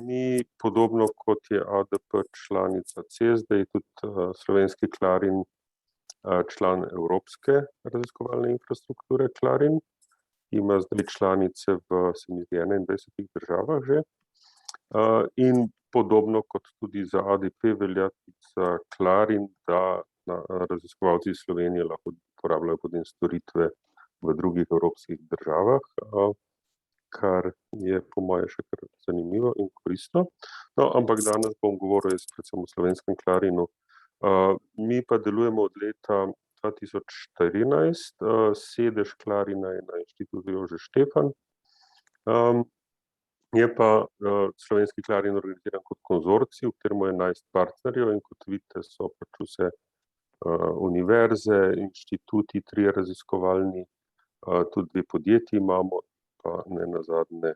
Speaker 6: Mi, podobno kot je ADP članica CESDA, je tudi slovenski Clarin član evropske raziskovalne infrastrukture Clarin. Ima zdaj članice v 21 državah že. In podobno kot tudi za ADP velja tudi za Clarin, da raziskovalci iz Slovenije lahko uporabljajo potem storitve v drugih evropskih državah, kar je po moje še kar zanimivo in koristno. No, ampak danes bom govoril predvsem o slovenskem Clarinu. Mi pa delujemo od leta 2014, sedež Clarina je na Inštitutu Jožef Stefan. Je pa slovenski Clarin organiziran kot konzorcij, v katerem je 11 partnerjev, in kot vidite, so pač vse univerze, inštituti, 3 raziskovalni, tudi 2 podjetji imamo, pa ne nazadnje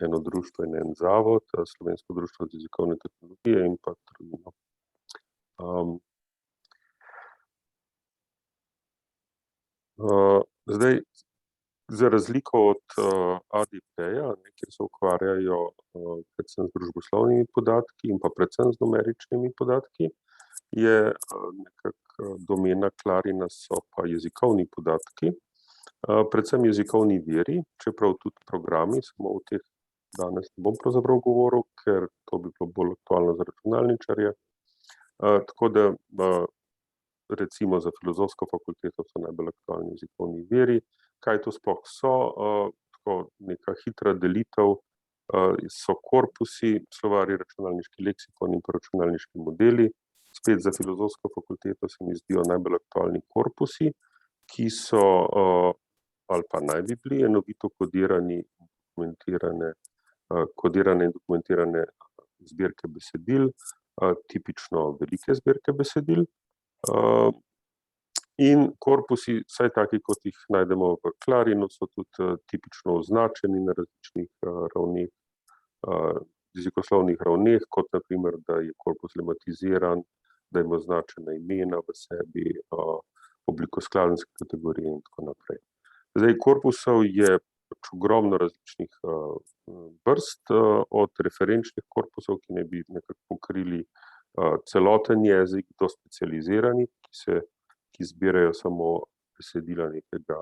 Speaker 6: eno društvo in en zavod, Slovensko društvo za jezikovne tehnologije in pa Trudino. Zdaj, Za razliko od ADP-ja, kjer se ukvarjajo predvsem z družboslovnimi podatki in pa predvsem z numeričnimi podatki, je nekako domena Clarina so pa jezikovni podatki, predvsem jezikovni viri, čeprav tudi programi, samo o teh danes ne bom pravzaprav govoril, ker to bi bilo bolj aktualno za računalničarje. Tako da recimo za filozofsko fakulteto so najbolj aktualni jezikovni viri. Kaj to sploh so? Tako neka hitra delitev so korpusi, slovarji, računalniški leksikon in pa računalniški modeli. Spet za filozofsko fakulteto se mi zdijo najbolj aktualni korpusi, ki so ali pa naj bi bili enovito kodirane in dokumentirane zbirke besedil, tipično velike zbirke besedil. In korpusi, vsaj taki, kot jih najdemo v Clarinu, so tudi tipično označeni na različnih ravneh, jezikoslovnih ravneh, kot na primer, da je korpus lematiziran, da ima označena imena v sebi, oblikoskladenske kategorije in tako naprej. Zdaj, korpusov je ogromno različnih vrst, od referenčnih korpusov, ki naj bi nekako pokrili celoten jezik, do specializiranih, ki zbirajo samo besedila nekega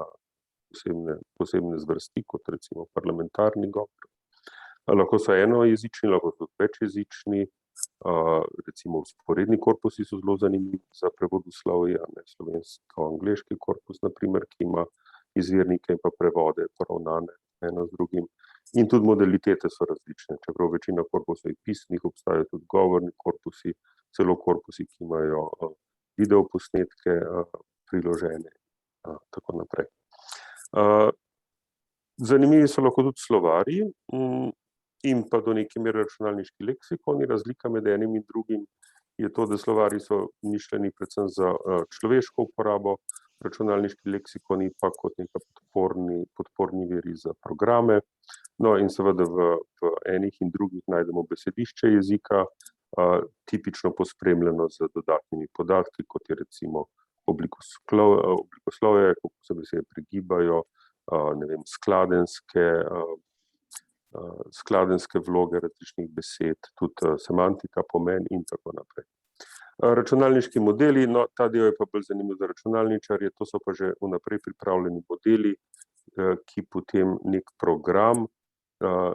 Speaker 6: posebne zvrsti, kot recimo parlamentarni govor. Lahko so enojezični, lahko so večjezični, recimo vzporedni korpusi so zelo zanimivi za prevodoslovje, slovensko-angleški korpus, na primer, ki ima izvirnike in pa prevode poravnane eno z drugim. In tudi modalitete so različne, čeprav večina korpusov je pisnih, obstajajo tudi govorni korpusi, celo korpusi, ki imajo videoposnetke priložene, tako naprej. Zanimivi so lahko tudi slovarji in pa do neke mere računalniški leksikoni. Razlika med enim in drugim je to, da slovarji so mišljeni predvsem za človeško uporabo, računalniški leksikoni pa kot neka podporni viri za programe. No in seveda v enih in drugih najdemo besedišče jezika, tipično pospremljeno z dodatnimi podatki, kot je recimo oblikoslovje, kako se besede pregibajo, skladenske vloge različnih besed, tudi semantika, pomen in tako naprej. Računalniški modeli, no, ta del je pa bolj zanimiv za računalničarje, to so pa že vnaprej pripravljeni modeli, ki potem nek program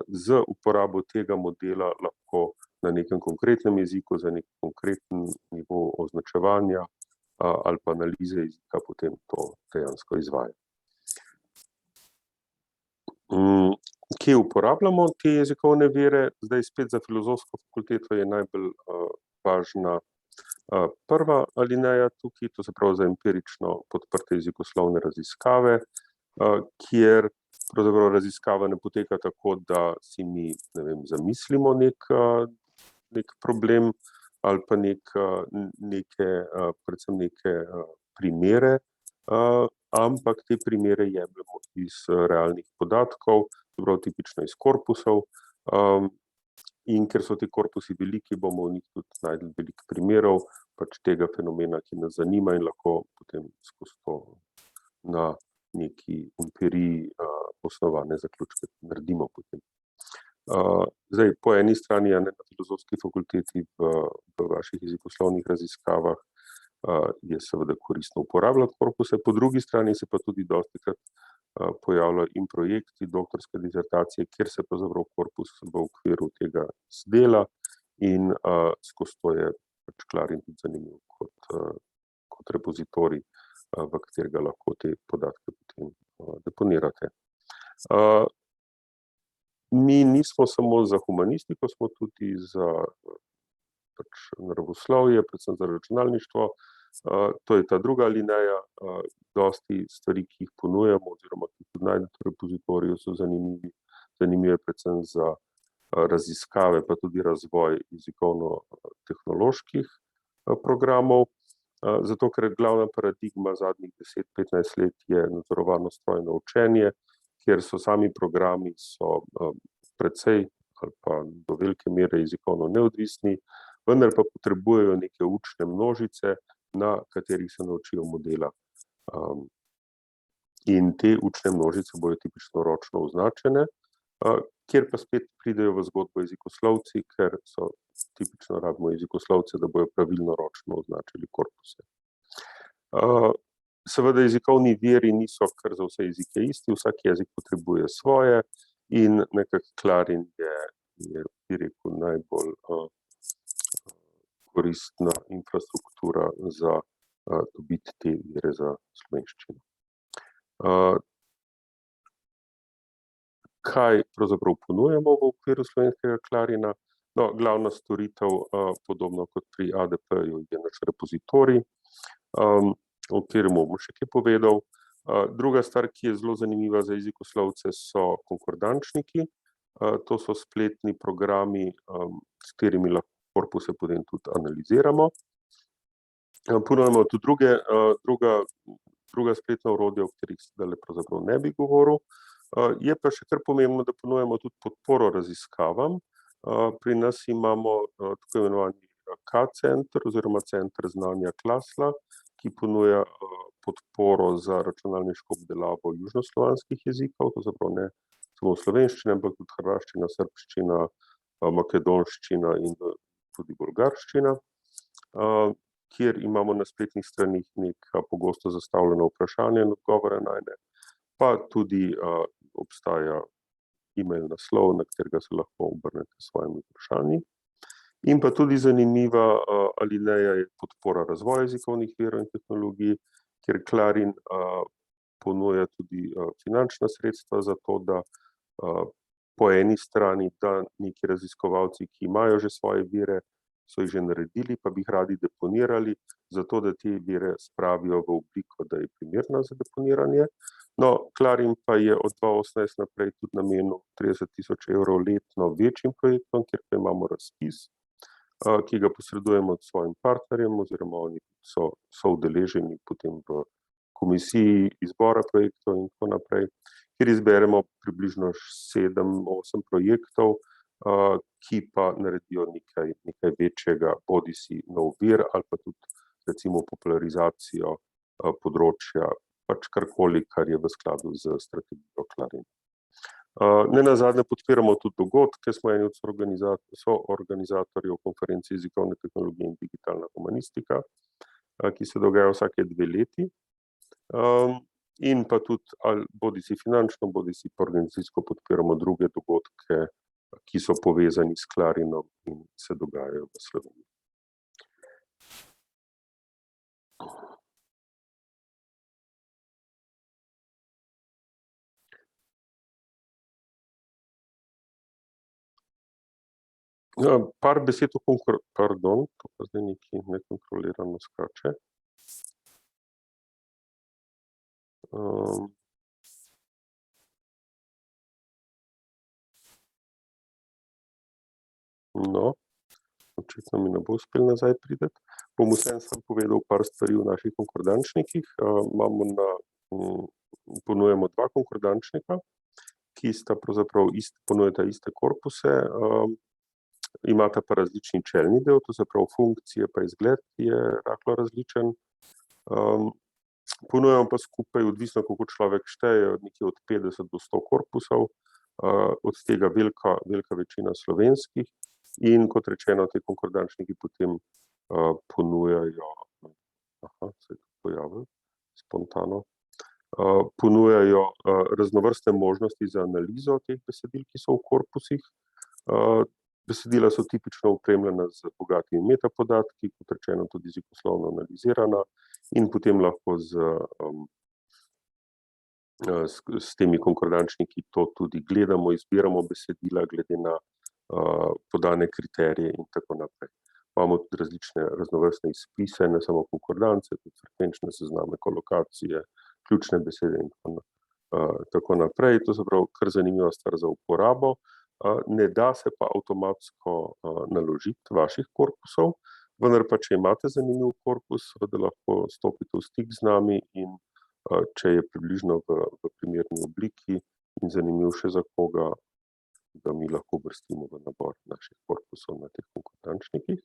Speaker 6: z uporabo tega modela lahko na nekem konkretnem jeziku, za nek konkreten nivo označevanja ali pa analize jezika potem to dejansko izvaja. Kje uporabljamo te jezikovne vire? Zdaj spet za filozofsko fakulteto je najbolj važna prva alineja tukaj, to se pravi za empirično podprte jezikoslovne raziskave, kjer pravzaprav raziskava ne poteka tako, da si mi, zamislimo nek problem ali pa predvsem neke primere, ampak te primere jemljemo iz realnih podatkov, prav tipično iz korpusov, in ker so ti korpusi veliki, bomo v njih tudi našli veliko primerov pač tega fenomena, ki nas zanima in lahko potem skozi to na neki empiriji osnovane zaključke naredimo potem. Zdaj, po eni strani na filozofski fakulteti v vaših jezikoslovnih raziskavah je seveda koristno uporabljati korpuse, po drugi strani se pa tudi dostikrat pojavljajo in projekti, doktorske dizertacije, kjer se pravzaprav korpus v okviru tega zdela in skozi to je pač Clarin tudi zanimiv kot repozitorij, v katerega lahko te podatke potem deponirate. Mi nismo samo za humanistiko, smo tudi za naravoslovje, predvsem za računalništvo. To je ta druga alineja, dosti stvari, ki jih ponujamo oziroma ki jih tudi najdete v repozitoriju, so zanimive predvsem za raziskave, pa tudi razvoj jezikovno-tehnoloških programov, zato ker glavna paradigma zadnjih 10-15 let je nadzorovano strojno učenje, kjer so sami programi precej ali pa do velike mere jezikovno neodvisni, vendar pa potrebujejo neke učne množice, na katerih se naučijo modela. in te učne množice bojo tipično ročno označene, kjer pa spet pridejo v zgodbo jezikoslovci, ker so tipično rabimo jezikoslovce, da bojo pravilno ročno označili korpuse. Seveda jezikovni viri niso kar za vse jezike isti, vsak jezik potrebuje svoje in nekako Clarin je bi rekel, najbolj koristna infrastruktura za dobiti te vire za slovenščino. Kaj pravzaprav ponujamo v okviru slovenskega Clarina? No, glavna storitev, podobno kot pri ADP-ju, je naš repozitorij, o katerem bom še kaj povedal. Druga stvar, ki je zelo zanimiva za jezikoslovce, so konkordančniki. To so spletni programi, s katerimi lahko korpuse potem tudi analiziramo. Ponujemo tudi druga spletna orodja, o katerih sedaj pravzaprav ne bi govoril. Je pa še kar pomembno, da ponujemo tudi podporo raziskavam. Pri nas imamo tako imenovani K-center oziroma center znanja Klasla, ki ponuja podporo za računalniško obdelavo južnoslovanskih jezikov, to zapravo ne samo slovenščina, ampak tudi hrvaščina, srbščina, makedonščina in tudi bolgarščina, kjer imamo na spletnih stranih neka pogosto zastavljena vprašanja in odgovore najne, pa tudi obstaja e-mail naslov, na katerega se lahko obrnete s svojimi vprašanji. In pa tudi zanimiva alineja je podpora razvoja jezikovnih virov in tehnologij, kjer Clarin ponuja tudi finančna sredstva za to, da po eni strani, da neki raziskovalci, ki imajo že svoje vire, so jih že naredili, pa bi jih radi deponirali, zato da te vire spravijo v obliko, da je primerna za deponiranje. No, Clarin pa je od 2018 naprej tudi namenil 30.000 evrov letno večjim projektom, kjer pa imamo razpis, ki ga posredujemo s svojim partnerjem, oziroma oni so udeleženi potem v komisiji izbora projektov in tako naprej, kjer izberemo približno 7-8 projektov, ki pa naredijo nekaj večjega, bodisi nov vir ali pa tudi recimo popularizacijo področja, pač karkoli, kar je v skladu z strategijo Clarin. Nenazadnje podpiramo tudi dogodke, smo eni od soorganizatorjev konference jezikovne tehnologije in digitalna humanistika, ki se dogaja vsake 2 leti. In pa tudi bodisi finančno, bodisi organizacijsko podpiramo druge dogodke, ki so povezani s Clarinom in se dogajajo v Sloveniji. Par besed o pardon, to pa zdaj nekaj nekontrolirano skače. No, očitno mi ne bo uspel nazaj priti. Bom vseeno sam povedal par stvari v naših konkordančnikih. Ponujemo 2 konkordančnika, ki sta pravzaprav ponujata iste korpuse, imata pa različni čelni del, to se pravi funkcije pa izgled je rahlo različen. Ponujamo pa skupaj, odvisno kako človek šteje, nekje od 50 do 100 korpusov, od tega velika večina slovenskih in kot rečeno, te konkordančniki potem ponujajo, se je pojavil spontano, ponujajo raznovrstne možnosti za analizo teh besedil, ki so v korpusih. Besedila so tipično opremljena z bogatimi metapodatki, kot rečeno tudi jezikoslovno analizirana in potem lahko s temi konkordančniki to tudi gledamo, izbiramo besedila glede na podane kriterije in tako naprej. Imamo tudi raznovrstne izpise, ne samo konkordance, tudi frekvenčne sezname, kolokacije, ključne besede in tako naprej. To se pravi kar zanimiva stvar za uporabo. Ne da se pa avtomatsko naložiti vaših korpusov, vendar pa, če imate zanimiv korpus, seveda lahko stopite v stik z nami in če je približno v primerni obliki in zanimiv še za koga, da mi lahko uvrstimo v nabor naših korpusov na teh konkordančnikih.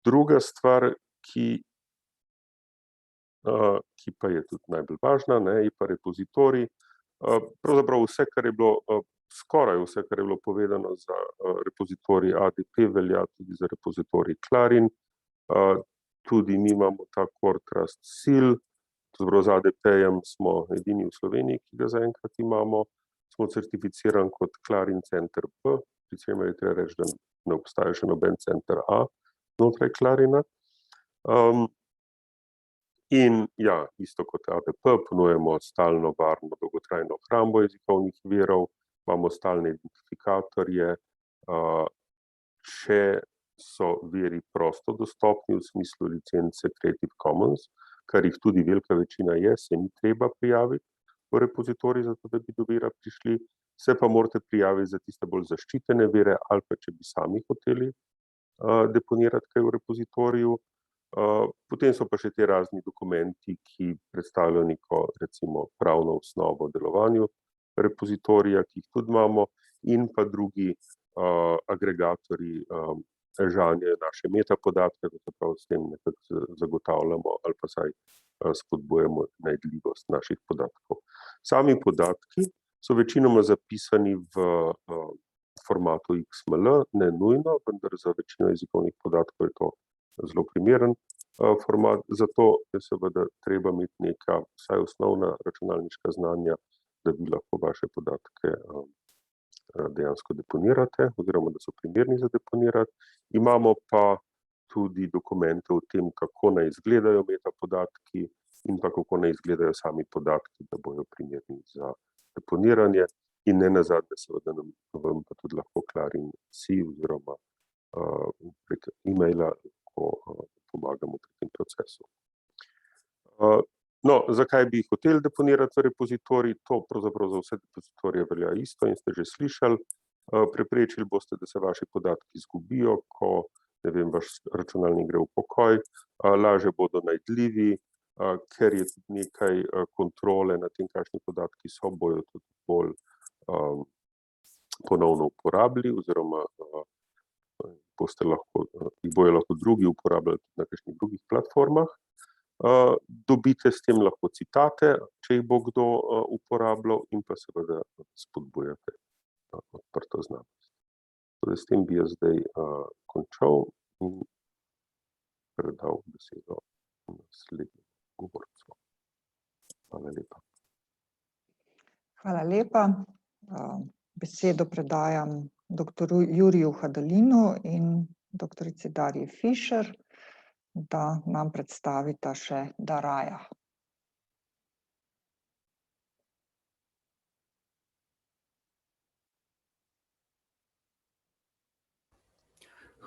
Speaker 6: Druga stvar, ki ki pa je tudi najbolj važna, je pa repozitorij. Pravzaprav vse, kar je bilo, skoraj vse, kar je bilo povedano za repozitorij ADP, velja tudi za repozitorij Clarin. Tudi mi imamo ta Core Trust Seal, z ADP-jem smo edini v Sloveniji, ki ga zaenkrat imamo. Smo certificiran kot Clarin Center B, pri čemer je treba reči, da ne obstaja še noben Center A znotraj Clarina. In ja, isto kot ADP, ponujemo stalno, varno, dolgotrajno hrambo jezikovnih virov, imamo stalne identifikatorje, če so viri prosto dostopni v smislu licence Creative Commons, kar jih tudi velika večina je, se ni treba prijaviti v repozitorij, zato da bi do vira prišli, se pa morate prijaviti za tiste bolj zaščitene vire ali pa če bi sami hoteli deponirati kaj v repozitoriju. Potem so pa še te razni dokumenti, ki predstavljajo neko, recimo, pravno osnovo o delovanju repozitorija, ki jih tudi imamo, in pa drugi agregatorji žanje naše metapodatke, da prav s tem nekako zagotavljamo ali pa saj spodbujamo najdljivost naših podatkov. Sami podatki so večinoma zapisani v formatu XML, ne nujno, vendar za večino jezikovnih podatkov je to zelo primeren format, zato je seveda treba imeti neka vsaj osnovna računalniška znanja, da vi lahko vaše podatke dejansko deponirate, oziroma da so primerni za deponirati. Imamo pa tudi dokumente o tem, kako naj izgledajo metapodatki in pa kako naj izgledajo sami podatki, da bojo primerni za deponiranje. In ne nazadnje seveda vam pa tudi lahko Clarin si oziroma prek e-maila pomagamo pri tem procesu. No, zakaj bi hoteli deponirati v repozitorij? To pravzaprav za vse repozitorije velja isto in ste že slišali. Preprečili boste, da se vaši podatki izgubijo, ko, ne vem, vaš računalnik gre v pokoj, lažje bodo najdljivi, ker je tudi nekaj kontrole na tem, kakšni podatki so, bojo tudi bolj ponovno uporabili, oziroma jih bojo lahko drugi uporabljali tudi na kakšnih drugih platformah. Dobite s tem lahko citate, če jih bo kdo uporabljal, in pa seveda spodbujate odprto znanost. Torej, s tem bi jaz zdaj končal in predal besedo naslednjemu govorcu. Hvala lepa.
Speaker 1: Hvala lepa. Besedo predajam dr. Juriju Hadalinu in dr. Darji Fišer, da nam predstavita še Daraja.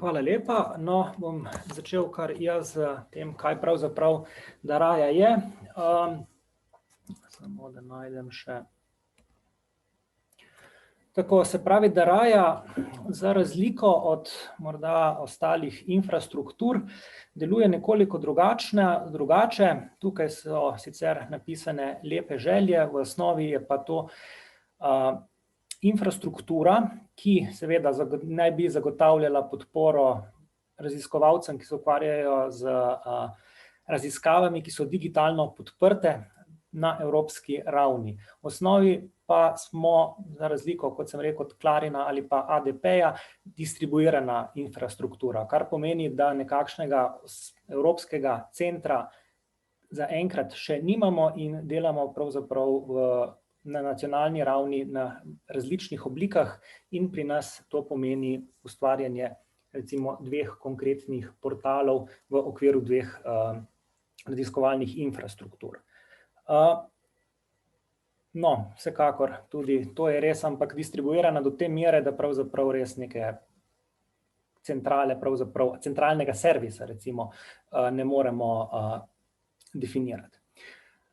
Speaker 7: Hvala lepa. No, bom začel kar jaz z tem, kaj pravzaprav Daraja je. Samo da najdem še. Tako, se pravi, Daraja za razliko od morda ostalih infrastruktur deluje nekoliko drugače. Tukaj so sicer napisane lepe želje, v osnovi je pa to infrastruktura, ki seveda naj bi zagotavljala podporo raziskovalcem, ki se ukvarjajo z raziskavami, ki so digitalno podprte na evropski ravni. V osnovi pa smo, za razliko, kot sem rekel, od Clarina ali pa ADP-ja, distribuirana infrastruktura, kar pomeni, da nekakšnega evropskega centra zaenkrat še nimamo in delamo pravzaprav na nacionalni ravni na različnih oblikah in pri nas to pomeni ustvarjanje recimo 2 konkretnih portalov v okviru 2 raziskovalnih infrastruktur. No, vsekakor tudi to je res, ampak distribuirana do te mere, da pravzaprav res neke centrale, pravzaprav centralnega servisa recimo ne moremo definirati.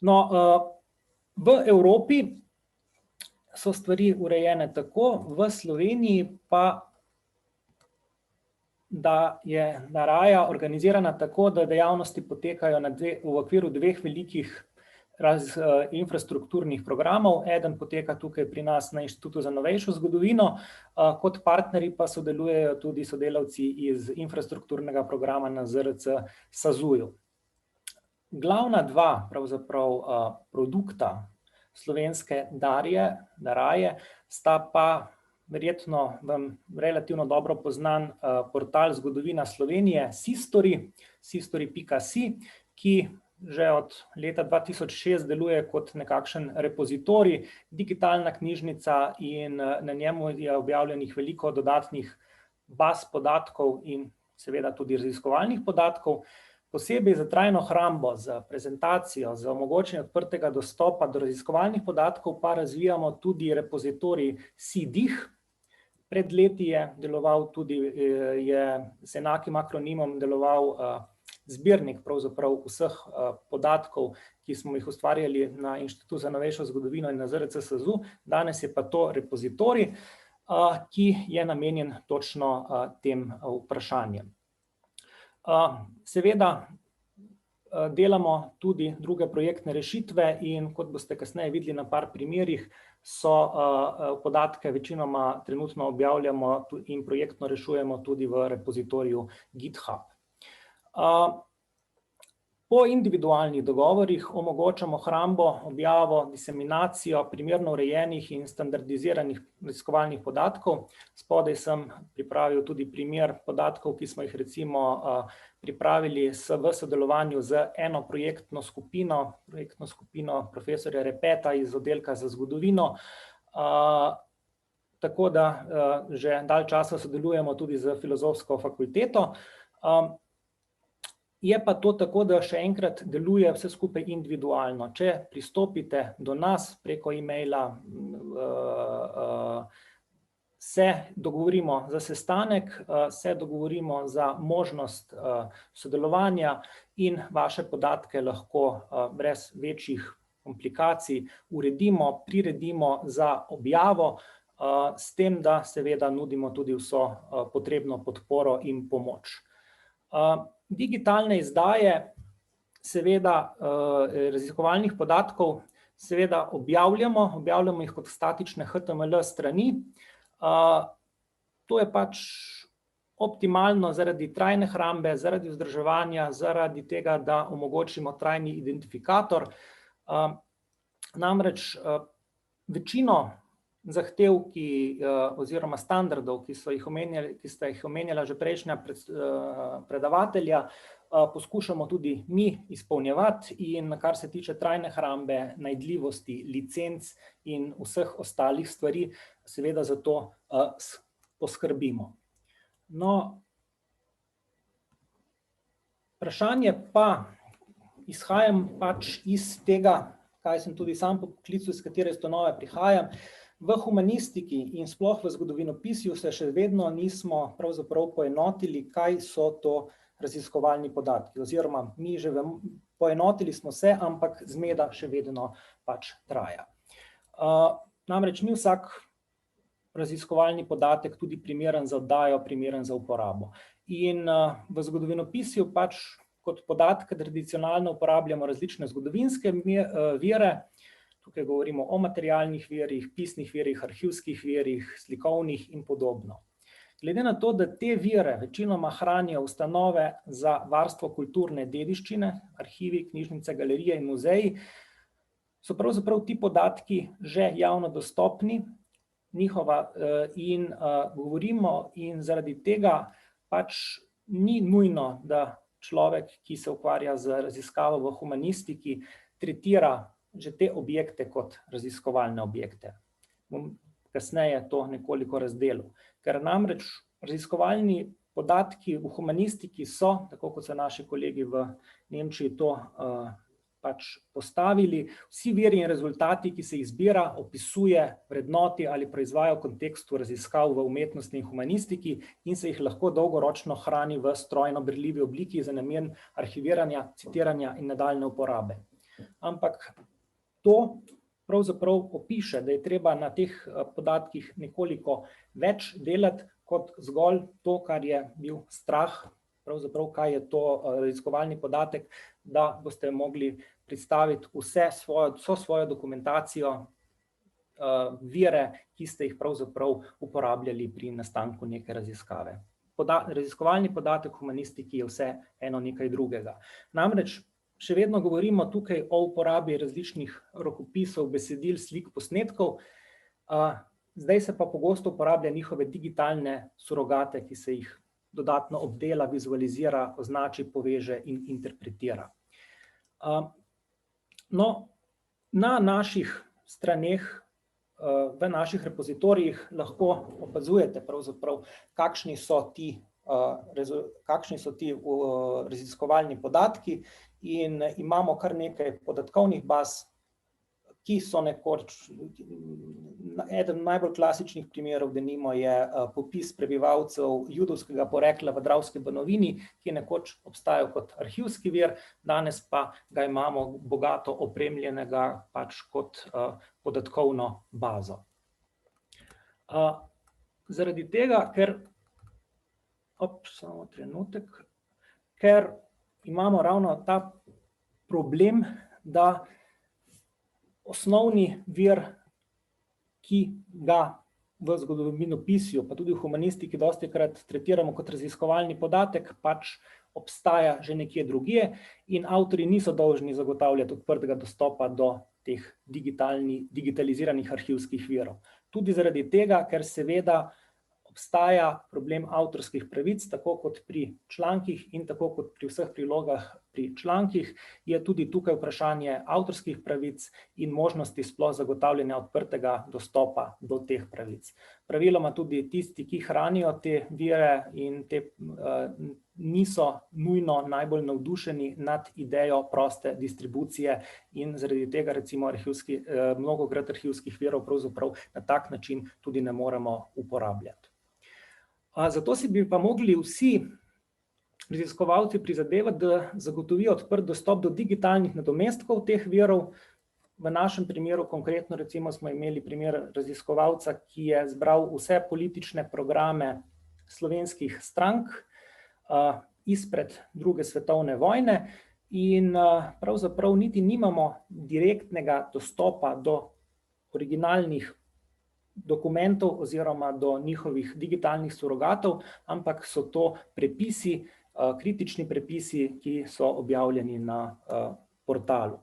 Speaker 7: No, v Evropi so stvari urejene tako, v Sloveniji pa da je Daraja organizirana tako, da dejavnosti potekajo v okviru 2 velikih infrastrukturnih programov. Eden poteka tukaj pri nas na Inštitutu za novejšo zgodovino, kot partnerji pa sodelujejo tudi sodelavci iz infrastrukturnega programa na ZRC SAZU-ju. Glavna dva pravzaprav produkta slovenske Daraje sta pa verjetno vam relativno dobro poznan portal Zgodovina Slovenije Sistory.si, ki že od leta 2006 deluje kot nekakšen repozitorij, digitalna knjižnica in na njemu je objavljenih veliko dodatnih baz podatkov in seveda tudi raziskovalnih podatkov. Posebej za trajno hrambo, za prezentacijo, za omogočanje odprtega dostopa do raziskovalnih podatkov pa razvijamo tudi repozitorij SIDIH. Pred leti je deloval tudi, je z enakim akronimom deloval zbirnik pravzaprav vseh podatkov, ki smo jih ustvarjali na Inštitutu za novejšo zgodovino in na ZRC SAZU. Danes je pa to repozitorij, ki je namenjen točno tem vprašanjem. Seveda delamo tudi druge projektne rešitve in kot boste kasneje videli na par primerih, podatke večinoma trenutno objavljamo in projektno rešujemo tudi v repozitoriju GitHub. Po individualnih dogovorih omogočamo hrambo, objavo, diseminacijo primerno urejenih in standardiziranih raziskovalnih podatkov. Spodaj sem pripravil tudi primer podatkov, ki smo jih recimo pripravili v sodelovanju z eno projektno skupino profesorja Repeta iz oddelka za zgodovino. Tako da že dalj časa sodelujemo tudi z Filozofsko fakulteto. Je pa to tako, da še enkrat deluje vse skupaj individualno. Če pristopite do nas preko e-maila, se dogovorimo za sestanek, se dogovorimo za možnost sodelovanja in vaše podatke lahko brez večjih komplikacij uredimo, priredimo za objavo, s tem, da seveda nudimo tudi vso potrebno podporo in pomoč. Digitalne izdaje seveda raziskovalnih podatkov seveda objavljamo jih kot statične HTML strani. To je pač optimalno zaradi trajne hrambe, zaradi vzdrževanja, zaradi tega, da omogočimo trajni identifikator. Namreč večino zahtev oziroma standardov, ki sta jih omenjala že prejšnja predavatelja, poskušamo tudi mi izpolnjevati in kar se tiče trajne hrambe, najdljivosti, licenc in vseh ostalih stvari, seveda za to poskrbimo. No, vprašanje pa izhajam pač iz tega, kaj sem tudi sam po poklicu, iz katere ustanove prihajam. V humanistiki in sploh v zgodovinopisju se še vedno nismo pravzaprav poenotili, kaj so to raziskovalni podatki, oziroma mi že poenotili smo se, ampak zmeda še vedno pač traja. Namreč ni vsak raziskovalni podatek tudi primeren za oddajo, primeren za uporabo. In v zgodovinopisju pač kot podatke tradicionalno uporabljamo različne zgodovinske vire. Tukaj govorimo o materialnih virih, pisnih virih, arhivskih virih, slikovnih in podobno. Glede na to, da te vire večinoma hranijo ustanove za varstvo kulturne dediščine, arhivi, knjižnice, galerije in muzeji, so pravzaprav ti podatki že javno dostopni in govorimo in zaradi tega pač ni nujno, da človek, ki se ukvarja z raziskavo v humanistiki, tretira že te objekte kot raziskovalne objekte. Bom kasneje to nekoliko razdelil. Ker namreč raziskovalni podatki v humanistiki so, tako kot so naši kolegi v Nemčiji to pač postavili, vsi viri in rezultati, ki se jih zbira, opisuje, vrednoti ali proizvaja v kontekstu raziskav v umetnostni in humanistiki in se jih lahko dolgoročno hrani v strojno berljivi obliki za namen arhiviranja, citiranja in nadaljnje uporabe. Ampak to pravzaprav opiše, da je treba na teh podatkih nekoliko več delati kot zgolj to, kar je bil strah, pravzaprav kaj je to raziskovalni podatek, da boste mogli predstaviti vso svojo dokumentacijo, vire, ki ste jih pravzaprav uporabljali pri nastanku neke raziskave. Raziskovalni podatek v humanistiki je vse eno nekaj drugega. Namreč še vedno govorimo tukaj o uporabi različnih rokopisov, besedil, slik, posnetkov. Zdaj se pa pogosto uporablja njihove digitalne surogate, ki se jih dodatno obdela, vizualizira, označi, poveže in interpretira. No, na naših straneh, v naših repozitorijih lahko opazujete pravzaprav, kakšni so ti raziskovalni podatki in imamo kar nekaj podatkovnih baz, ki so nekoč, eden najbolj klasičnih primerov denimo je popis prebivalcev judovskega porekla v Dravski Banovini, ki je nekoč obstajal kot arhivski vir, danes pa ga imamo bogato opremljenega pač kot podatkovno bazo. Zaradi tega, ker imamo ravno ta problem, da osnovni vir, ki ga v zgodovinopisju, pa tudi v humanistiki dostikrat tretiramo kot raziskovalni podatek, pač obstaja že nekje drugje in avtorji niso dolžni zagotavljati odprtega dostopa do teh digitaliziranih arhivskih virov. Tudi zaradi tega, ker seveda obstaja problem avtorskih pravic, tako kot pri člankih in tako kot pri vseh prilogah pri člankih, je tudi tukaj vprašanje avtorskih pravic in možnosti sploh zagotavljanja odprtega dostopa do teh pravic. Praviloma tudi tisti, ki hranijo te vire in niso nujno najbolj navdušeni nad idejo proste distribucije in zaradi tega recimo mnogokrat arhivskih virov pravzaprav na tak način tudi ne moremo uporabljati. Zato si bi pa mogli vsi raziskovalci prizadevati, da zagotovijo odprt dostop do digitalnih nadomestkov teh virov. V našem primeru konkretno recimo smo imeli primer raziskovalca, ki je zbral vse politične programe slovenskih strank izpred druge svetovne vojne in pravzaprav niti nimamo direktnega dostopa do originalnih dokumentov oziroma do njihovih digitalnih surogatov, ampak so to prepisi, kritični prepisi, ki so objavljeni na portalu.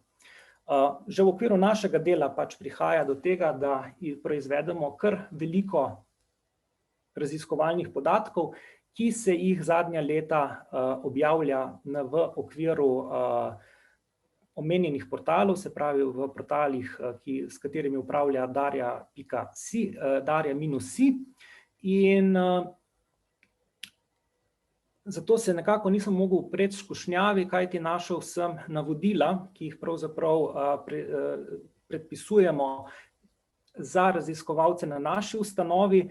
Speaker 7: Že v okviru našega dela pač prihaja do tega, da proizvedemo kar veliko raziskovalnih podatkov, ki se jih zadnja leta objavlja v okviru omenjenih portalov, se pravi v portalih, s katerimi upravlja Darja-si. In zato se nekako nisem mogel upreti skušnjavi, kajti našel sem navodila, ki jih pravzaprav predpisujemo za raziskovalce na naši ustanovi,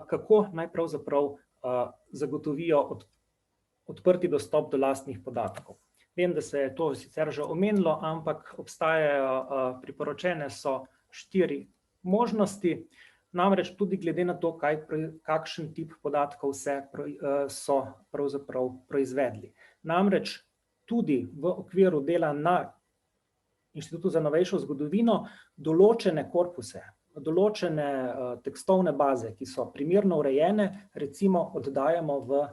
Speaker 7: kako naj pravzaprav zagotovijo odprti dostop do lastnih podatkov. Vem, da se je to sicer že omenilo, ampak obstajajo, priporočene so 4 možnosti, namreč tudi glede na to, kakšen tip podatkov so pravzaprav proizvedli. Namreč tudi v okviru dela na Inštitutu za novejšo zgodovino določene korpuse, določene tekstovne baze, ki so primerno urejene, recimo oddajamo v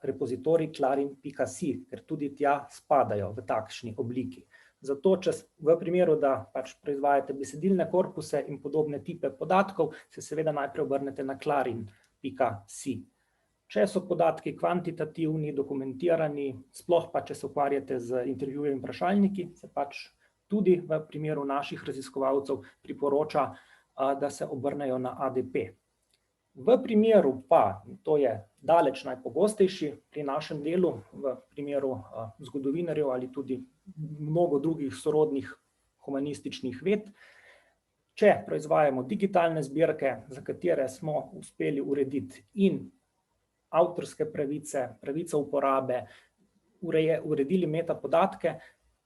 Speaker 7: repozitorij clarin.si, ker tudi tja spadajo v takšni obliki. Zato, če v primeru, da pač proizvajate besedilne korpuse in podobne tipe podatkov, se seveda najprej obrnete na clarin.si. Če so podatki kvantitativni, dokumentirani, sploh pa, če se ukvarjate z intervjuji in vprašalniki, se pač tudi v primeru naših raziskovalcev priporoča, da se obrnejo na ADP. V primeru pa, to je daleč najpogostejši pri našem delu, v primeru zgodovinarjev ali tudi mnogo drugih sorodnih humanističnih ved, če proizvajamo digitalne zbirke, za katere smo uspeli urediti in avtorske pravice, pravice uporabe, uredili metapodatke,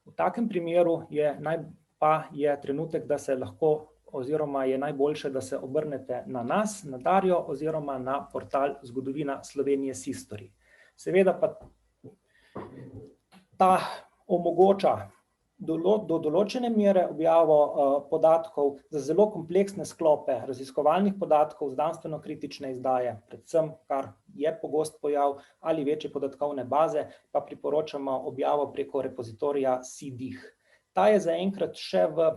Speaker 7: v takem primeru je trenutek, da se lahko oziroma je najboljše, da se obrnete na nas, na Darjo oziroma na portal Zgodovina Slovenije History. Seveda pa ta omogoča do določene mere objavo podatkov za zelo kompleksne sklope raziskovalnih podatkov, znanstveno-kritične izdaje, predvsem, kar je pogost pojav, ali večje podatkovne baze, pa priporočamo objavo preko repozitorija CDIH. Ta je zaenkrat še v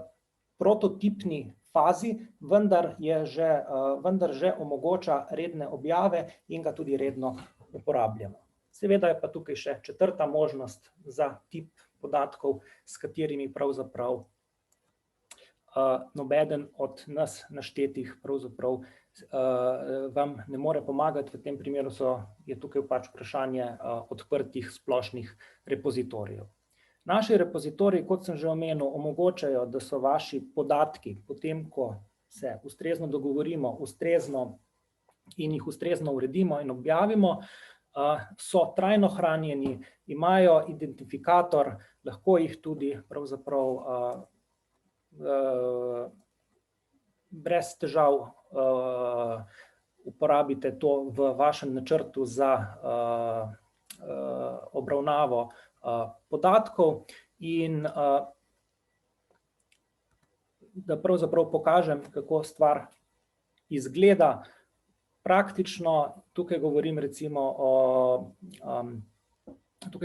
Speaker 7: prototipni fazi, vendar že omogoča redne objave in ga tudi redno uporabljamo. Seveda je pa tukaj še četrta možnost za tip podatkov, s katerimi pravzaprav nobeden od nas naštetih pravzaprav vam ne more pomagati. V tem primeru je tukaj pač vprašanje odprtih splošnih repozitorijev. Naši repozitoriji, kot sem že omenil, omogočajo, da so vaši podatki, potem ko se ustrezno dogovorimo, in jih ustrezno uredimo in objavimo, so trajno hranjeni, imajo identifikator, lahko jih tudi pravzaprav brez težav uporabite to v vašem načrtu za obravnavo podatkov. In da pravzaprav pokažem, kako stvar izgleda. Praktično, tukaj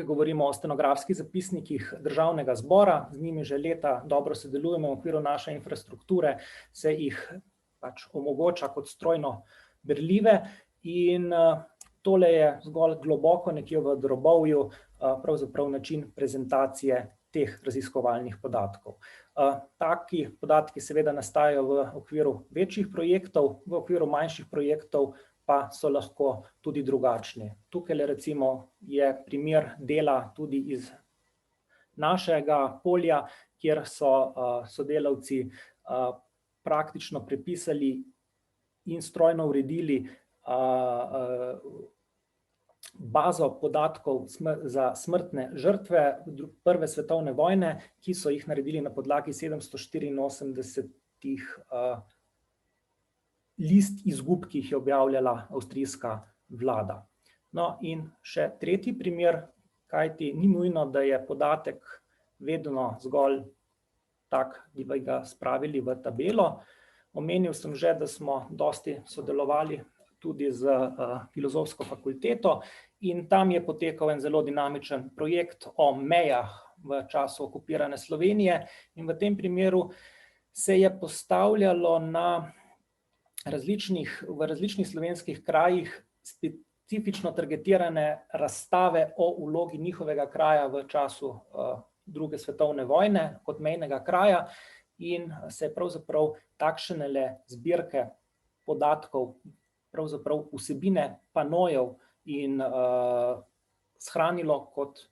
Speaker 7: govorimo o stenografskih zapisnikih Državnega zbora, z njimi že leta dobro sodelujemo v okviru naše infrastrukture, se jih pač omogoča kot strojno berljive in tole je zgolj globoko nekje v drobovju pravzaprav način prezentacije teh raziskovalnih podatkov. Taki podatki seveda nastajajo v okviru večjih projektov, v okviru manjših projektov pa so lahko tudi drugačni. Tukaj recimo je primer dela tudi iz našega polja, kjer so sodelavci praktično prepisali in strojno uredili bazo podatkov za smrtne žrtve Prve svetovne vojne, ki so jih naredili na podlagi 784 list izgub, ki jih je objavljala avstrijska vlada. No in še tretji primer, kajti ni nujno, da je podatek vedno zgolj tak, da bi ga spravili v tabelo. Omenil sem že, da smo dosti sodelovali tudi z Filozofsko fakulteto in tam je potekal en zelo dinamičen projekt o mejah v času okupirane Slovenije in v tem primeru se je postavljalo v različnih slovenskih krajih specifično targetirane razstave o vlogi njihovega kraja v času Druge svetovne vojne kot mejnega kraja in se pravzaprav takšne zbirke podatkov, pravzaprav vsebine panojev in shranilo kot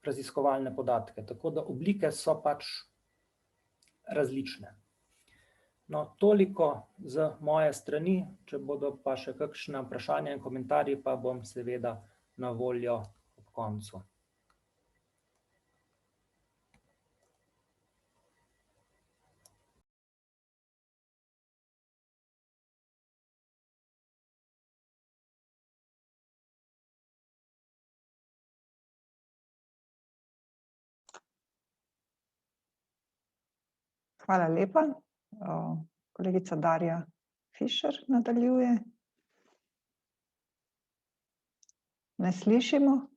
Speaker 7: raziskovalne podatke. Tako da oblike so pač različne. No, toliko z moje strani, če bodo pa še kakšne vprašanja in komentarji, pa bom seveda na voljo ob koncu.
Speaker 1: Hvala lepa. Kolegica Darja Fišer nadaljuje. Ne slišimo?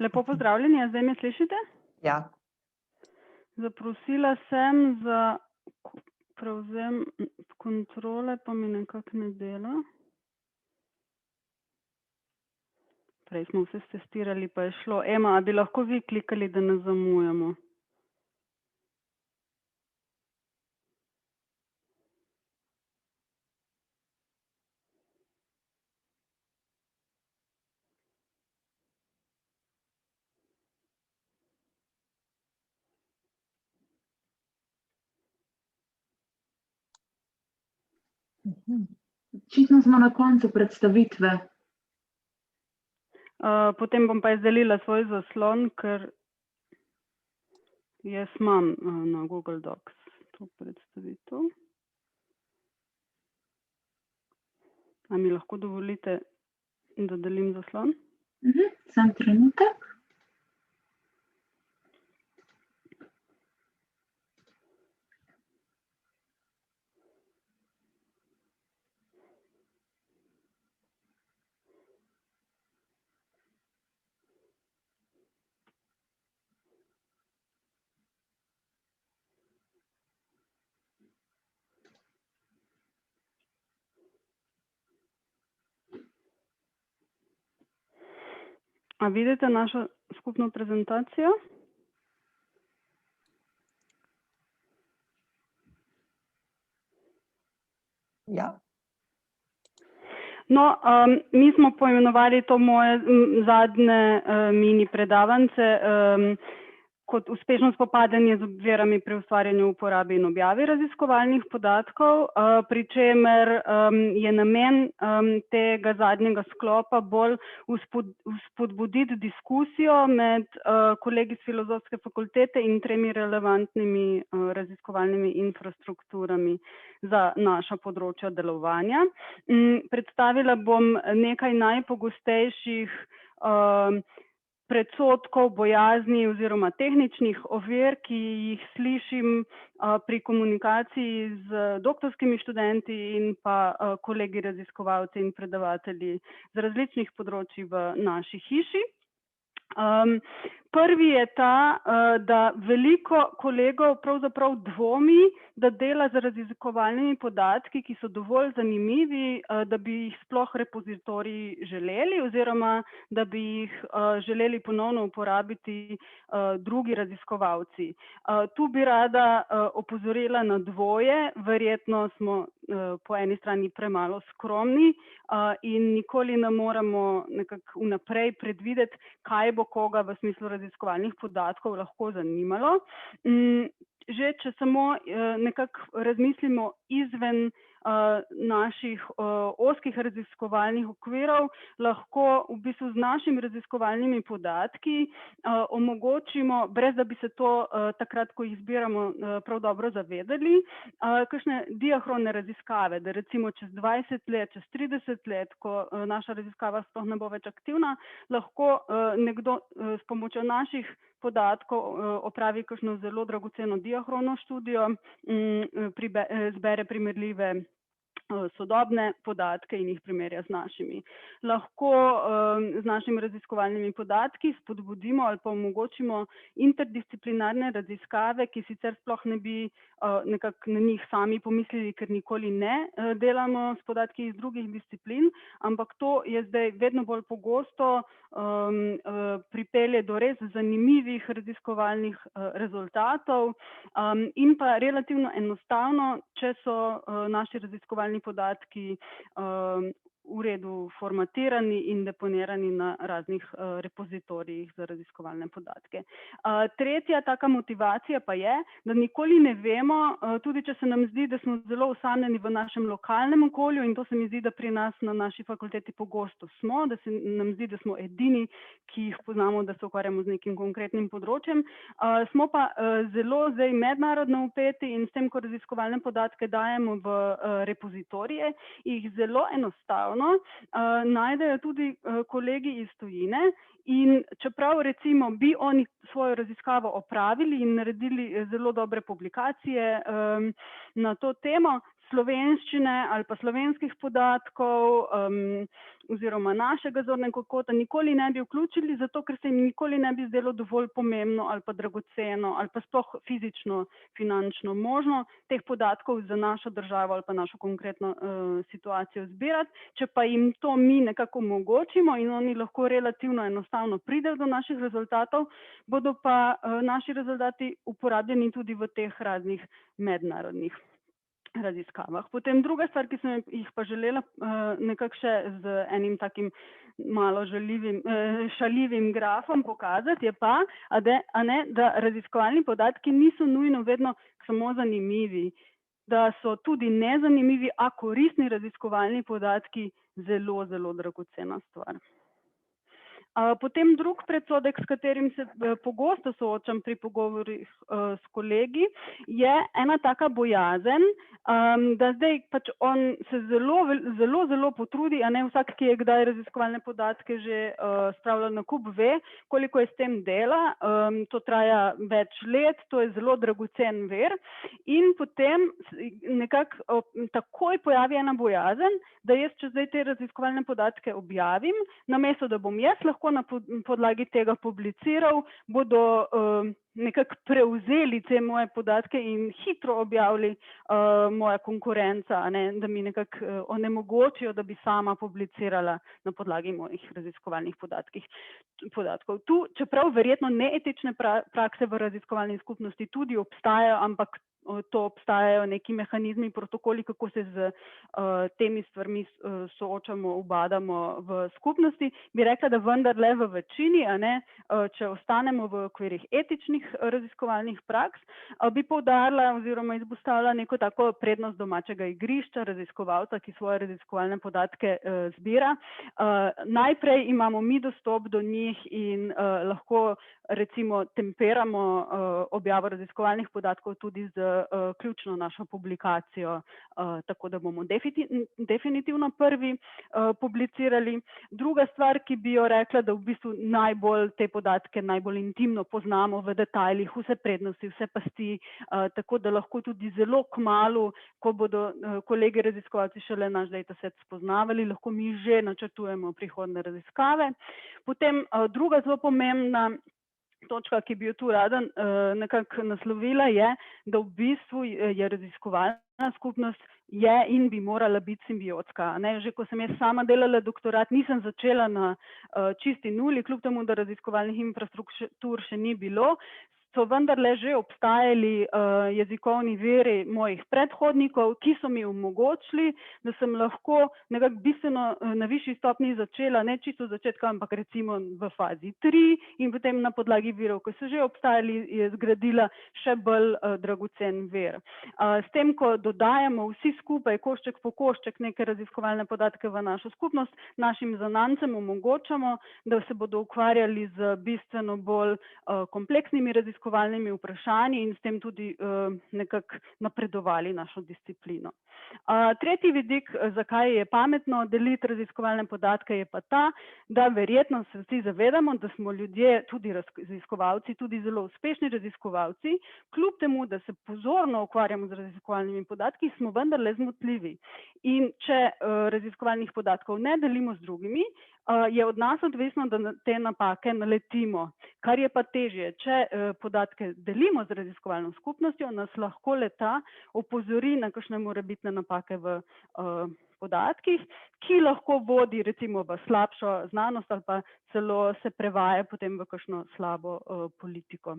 Speaker 8: Lepo pozdravljeni, a zdaj me slišite?
Speaker 1: Ja.
Speaker 8: Zaprosila sem za prevzem kontrole, pa mi nekako ne dela. Prej smo vse testirali, pa je šlo. Ema, a bi lahko vi klikali, da ne zamujamo?
Speaker 3: Očitno smo na koncu predstavitve.
Speaker 8: Potem bom pa izdelila svoj zaslon, ker jaz imam na Google Docs to predstavitev. A mi lahko dovolite, da delim zaslon?
Speaker 3: Sam trenutek.
Speaker 8: A vidite našo skupno prezentacijo?
Speaker 1: Ja.
Speaker 8: No, mi smo poimenovali to moje zadnje mini predavance kot uspešno spopadanje z ovirami pri ustvarjanju, uporabi in objavi raziskovalnih podatkov, pri čemer je namen tega zadnjega sklopa bolj vzpodbuditi diskusijo med kolegi z Filozofske fakultete in 3 relevantnimi raziskovalnimi infrastrukturami za naša področja delovanja. Predstavila bom nekaj najpogostejših predsodkov, bojazni oziroma tehničnih ovir, ki jih slišim pri komunikaciji z doktorskimi študenti in pa kolegi raziskovalci in predavatelji z različnih področji v naši hiši. Prvi je ta, da veliko kolegov pravzaprav dvomi, da dela z raziskovalnimi podatki, ki so dovolj zanimivi, da bi jih sploh repozitoriji želeli oziroma da bi jih želeli ponovno uporabiti drugi raziskovalci. Tu bi rada opozorila na dvoje, verjetno smo po eni strani premalo skromni in nikoli ne moremo nekako vnaprej predvideti, kaj bo koga v smislu raziskovalnih podatkov lahko zanimalo. Že če samo nekako razmislimo izven naših ozkih raziskovalnih okvirov, lahko v bistvu z našimi raziskovalnimi podatki omogočimo, brez da bi se to takrat, ko jih zbiramo, prav dobro zavedali, kakšne diahrone raziskave, da recimo čez 20 let, čez 30 let, ko naša raziskava sploh ne bo več aktivna, lahko nekdo s pomočjo naših podatkov opravi kakšno zelo dragoceno diahrono študijo, zbere primerljive sodobne podatke in jih primerja z našimi. Lahko z našimi raziskovalnimi podatki spodbudimo ali pa omogočimo interdisciplinarne raziskave, ki sicer sploh ne bi nekako na njih sami pomislili, ker nikoli ne delamo s podatki iz drugih disciplin, ampak to je zdaj vedno bolj pogosto pripelje do res zanimivih raziskovalnih rezultatov in pa relativno enostavno, če so naši raziskovalni podatki v redu formatirani in deponirani na raznih repozitorijih za raziskovalne podatke. Tretja taka motivacija pa je, da nikoli ne vemo, tudi če se nam zdi, da smo zelo osamljeni v našem lokalnem okolju, in to se mi zdi, da pri nas na naši fakulteti pogosto smo, da se nam zdi, da smo edini, ki jih poznamo, da se ukvarjamo z nekim konkretnim področjem. Smo pa zelo zdaj mednarodno vpeti in s tem, ko raziskovalne podatke dajemo v repozitorije, jih zelo enostavno najdejo tudi kolegi iz tujine in čeprav recimo bi oni svojo raziskavo opravili in naredili zelo dobre publikacije na to temo, slovenščine ali pa slovenskih podatkov oziroma našega zornega kota nikoli ne bi vključili, zato ker se jim nikoli ne bi zdelo dovolj pomembno ali pa dragoceno ali pa sploh fizično, finančno možno teh podatkov za našo državo ali pa našo konkretno situacijo zbirati. Če pa jim to mi nekako omogočimo in oni lahko relativno enostavno pridejo do naših rezultatov, bodo pa naši rezultati uporabljeni tudi v teh raznih mednarodnih raziskavah. Potem druga stvar, ki sem jih pa želela nekako še z enim takim malo šaljivim grafom pokazati, je pa, da raziskovalni podatki niso nujno vedno samo zanimivi, da so tudi nezanimivi, a koristni raziskovalni podatki zelo, zelo dragocena stvar. Potem drug predsodek, s katerim se pogosto soočam pri pogovorih s kolegi, je ena taka bojazen, da zdaj pač on se zelo potrudi, a ne vsak, ki je kdaj raziskovalne podatke že spravljal na kup, ve, koliko je s tem dela, to traja več let, to je zelo dragocen vir in potem nekako takoj pojavi ena bojazen, da jaz, če zdaj te raziskovalne podatke objavim, namesto da bom jaz lahko na podlagi tega publiciral, bodo nekako prevzeli te moje podatke in hitro objavili moja konkurenca, da mi nekako onemogočijo, da bi sama publicirala na podlagi mojih raziskovalnih podatkov. Tu, čeprav verjetno neetične prakse v raziskovalni skupnosti tudi obstajajo, ampak to obstajajo neki mehanizmi, protokoli, kako se z temi stvarmi soočamo, ubadamo v skupnosti. Bi rekla, da vendarle v večini, če ostanemo v okvirih etičnih raziskovalnih praks, bi poudarila oziroma izpostavila neko tako prednost domačega igrišča, raziskovalca, ki svoje raziskovalne podatke zbira. Najprej imamo mi dostop do njih in lahko recimo temperamo objavo raziskovalnih podatkov tudi z ključno našo publikacijo, tako da bomo definitivno prvi publicirali. Druga stvar, ki bi jo rekla, da v bistvu najbolj te podatke najbolj intimno poznamo v detajlih, vse prednosti, vse pasti, tako da lahko tudi zelo kmalu, ko bodo kolegi raziskovalci šele naš dataset spoznavali, lahko mi že načrtujemo prihodne raziskave. Potem druga zelo pomembna točka, ki bi jo tu rada nekako naslovila, je, da v bistvu je raziskovalna skupnost in bi morala biti simbiotska. Že ko sem jaz sama delala doktorat, nisem začela na čisti nuli, kljub temu, da raziskovalnih infrastruktur še ni bilo, so vendarle že obstajali jezikovni viri mojih predhodnikov, ki so mi omogočili, da sem lahko nekako bistveno na višji stopnji začela, ne čisto od začetka, ampak recimo v fazi 3 in potem na podlagi virov, ki so že obstajali, je zgradila še bolj dragocen vir. S tem, ko dodajamo vsi skupaj košček po košček neke raziskovalne podatke v našo skupnost, našim zanamcem omogočamo, da se bodo ukvarjali z bistveno bolj kompleksnimi raziskovalnimi vprašanji in s tem tudi nekako napredovali našo disciplino. Tretji vidik, zakaj je pametno deliti raziskovalne podatke, je pa ta, da verjetno se vsi zavedamo, da smo ljudje, tudi raziskovalci, tudi zelo uspešni raziskovalci, kljub temu, da se pozorno ukvarjamo z raziskovalnimi podatki, smo vendarle zmotljivi. In če raziskovalnih podatkov ne delimo z drugimi, je od nas odvisno, da te napake naletimo. Kar je pa težje, če podatke delimo z raziskovalno skupnostjo, nas lahko le-ta opozori na kakšne morebitne napake v podatkih, ki lahko vodi recimo v slabšo znanost ali pa celo se prevaja potem v kakšno slabo politiko.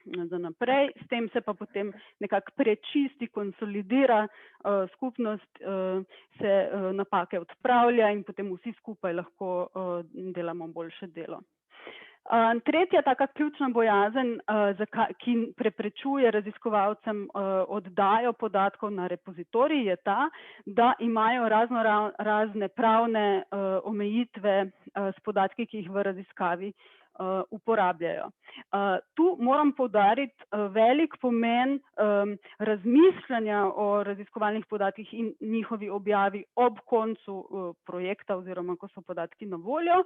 Speaker 8: Za naprej, s tem se pa potem nekako prečisti, konsolidira skupnost, se napake odpravlja in potem vsi skupaj lahko delamo boljše delo. Tretja taka ključna bojazen, ki preprečuje raziskovalcem oddajo podatkov na repozitorij, je ta, da imajo razne pravne omejitve s podatki, ki jih v raziskavi uporabljajo. Tu moram poudariti velik pomen razmišljanja o raziskovalnih podatkih in njihovi objavi ob koncu projekta oziroma ko so podatki na voljo,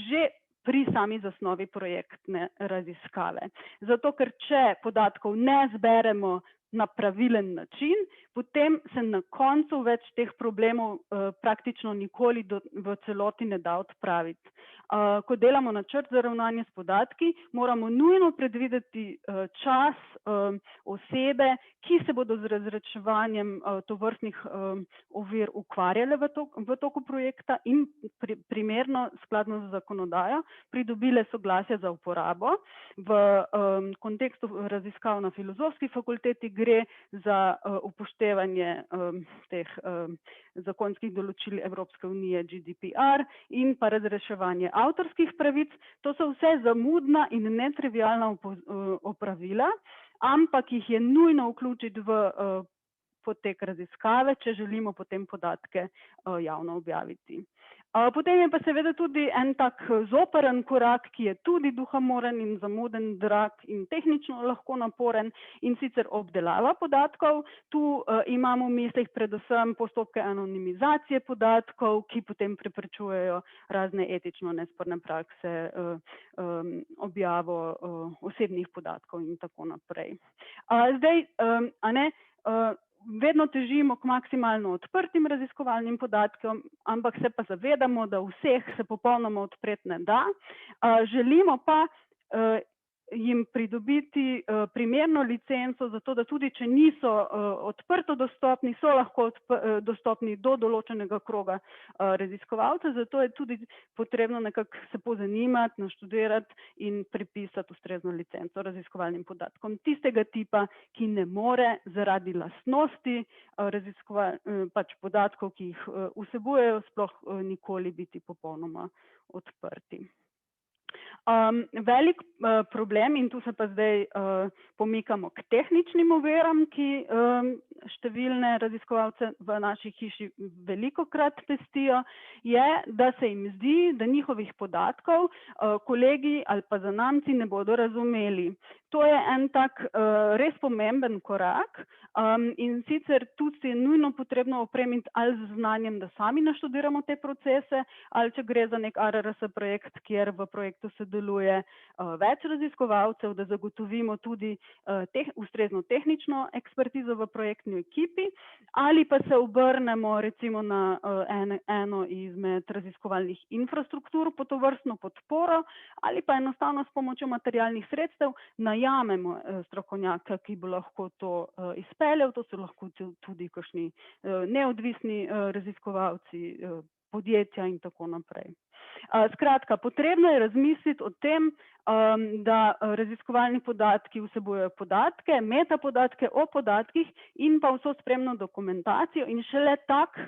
Speaker 8: že pri sami zasnovi projektne raziskave. Zato, ker če podatkov ne zberemo na pravilen način, potem se na koncu več teh problemov praktično nikoli v celoti ne da odpraviti. Ko delamo načrt za ravnanje s podatki, moramo nujno predvideti čas osebe, ki se bodo z razreševanjem tovrstnih ovir ukvarjale v toku projekta in primerno, skladno z zakonodajo, pridobile soglasje za uporabo. V kontekstu raziskav na Filozofski fakulteti gre za upoštevanje teh zakonskih določil Evropske unije GDPR in pa razreševanje avtorskih pravic. To so vse zamudna in netrivialna opravila, ampak jih je nujno vključiti v potek raziskave, če želimo potem podatke javno objaviti. Potem je pa seveda tudi en tak zoperen korak, ki je tudi duhamoren in zamuden, drag in tehnično lahko naporen, in sicer obdelava podatkov. Tu imamo v mislih predvsem postopke anonimizacije podatkov, ki potem preprečujejo razne etično nesporne prakse, objavo osebnih podatkov in tako naprej. Zdaj, vedno težimo k maksimalno odprtim raziskovalnim podatkom, ampak se pa zavedamo, da vseh se popolnoma odpreti ne da. Želimo pa jim pridobiti primerno licenco, zato da tudi, če niso odprto dostopni, so lahko dostopni do določenega kroga raziskovalcev, zato je tudi potrebno nekako se pozanimati, naštudirati in pripisati ustrezno licenco raziskovalnim podatkom tistega tipa, ki ne more zaradi lastnosti podatkov, ki jih vsebujejo, sploh nikoli biti popolnoma odprti. Velik problem, in tu se pa zdaj pomikamo k tehničnim oviram, ki številne raziskovalce v naši hiši velikokrat pestijo, je, da se jim zdi, da njihovih podatkov kolegi ali pa zanamci ne bodo razumeli. To je en tak res pomemben korak, in sicer tu se je nujno potrebno opremiti ali z znanjem, da sami naštudiramo te procese, ali če gre za nek ARRS projekt, kjer v projektu sodeluje več raziskovalcev, da zagotovimo tudi ustrezno tehnično ekspertizo v projektni ekipi, ali pa se obrnemo recimo na eno izmed raziskovalnih infrastruktur po tovrstno podporo, ali pa enostavno s pomočjo materialnih sredstev najamemo strokovnjaka, ki bo lahko to izpeljal. To so lahko tudi kakšni neodvisni raziskovalci, podjetja in tako naprej. Skratka, potrebno je razmisliti o tem, da raziskovalni podatki vsebujejo podatke, metapodatke o podatkih in pa vso spremno dokumentacijo, in šele tak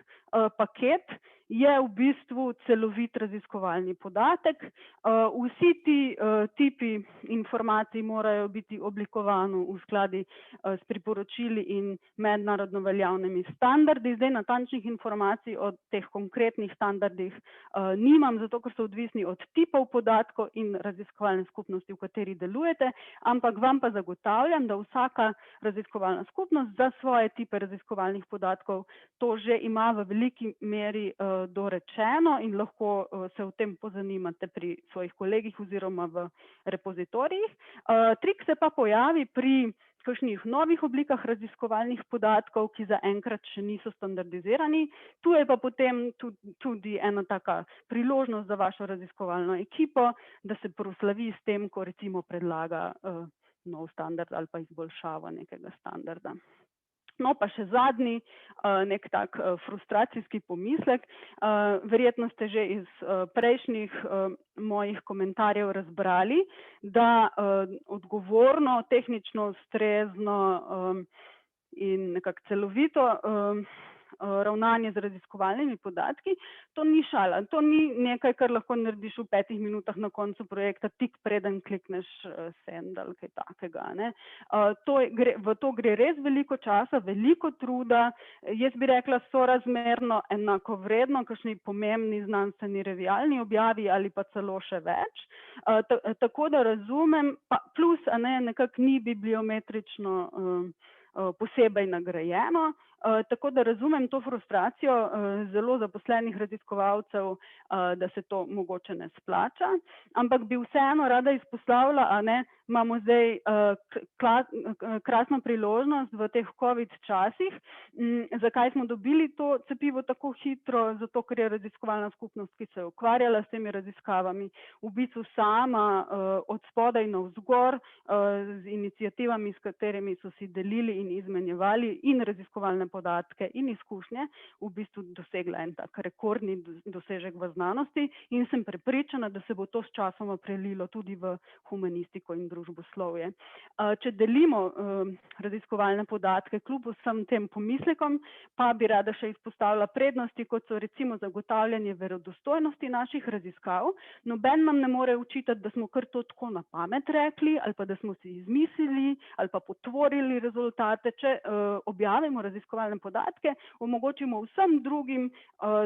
Speaker 8: paket je v bistvu celovit raziskovalni podatek. Vsi ti tipi informacij morajo biti oblikovani v skladu s priporočili in mednarodno veljavnimi standardi. Zdaj natančnih informacij o teh konkretnih standardih nimam, zato ker so odvisni od tipov podatkov in raziskovalne skupnosti, v kateri delujete, ampak vam pa zagotavljam, da vsaka raziskovalna skupnost za svoje tipe raziskovalnih podatkov to že ima v veliki meri dorečeno in lahko se o tem pozanimate pri svojih kolegih oziroma v repozitorijih. Trik se pa pojavi pri kakšnih novih oblikah raziskovalnih podatkov, ki zaenkrat še niso standardizirani. Tu je pa potem tudi ena taka priložnost za vašo raziskovalno ekipo, da se proslavi s tem, ko recimo predlaga nov standard ali pa izboljšavo nekega standarda. No, pa še zadnji, nek tak frustracijski pomislek. Verjetno ste že iz prejšnjih mojih komentarjev razbrali, da odgovorno, tehnično ustrezno in nekako celovito ravnanje z raziskovalnimi podatki, to ni šala. To ni nekaj, kar lahko narediš v 5 minutah na koncu projekta, tik preden klikneš send ali kaj takega. V to gre res veliko časa, veliko truda, jaz bi rekla sorazmerno enakovredno kakšni pomembni znanstveni revijalni objavi ali pa celo še več. Tako da razumem, plus nekako ni bibliometrično posebej nagrajeno, tako da razumem to frustracijo zelo zaposlenih raziskovalcev, da se to mogoče ne splača, ampak bi vseeno rada izpostavila, imamo zdaj krasno priložnost v teh COVID časih. Zakaj smo dobili to cepivo tako hitro? Zato, ker je raziskovalna skupnost, ki se je ukvarjala s temi raziskavami, v bistvu sama od spodaj navzgor z iniciativami, s katerimi so si delili in izmenjevali in raziskovalne podatke in izkušnje, v bistvu dosegla en tak rekordni dosežek v znanosti, in sem prepričana, da se bo to s časoma prelilo tudi v humanistiko in družboslovje. Če delimo raziskovalne podatke kljub vsem tem pomislekom, pa bi rada še izpostavila prednosti, kot so recimo zagotavljanje verodostojnosti naših raziskav. Noben nam ne more učitati, da smo kar to tako na pamet rekli, ali pa da smo si izmislili, ali pa potvorili rezultate. Če objavimo raziskovalne raziskovalne podatke, omogočimo vsem drugim,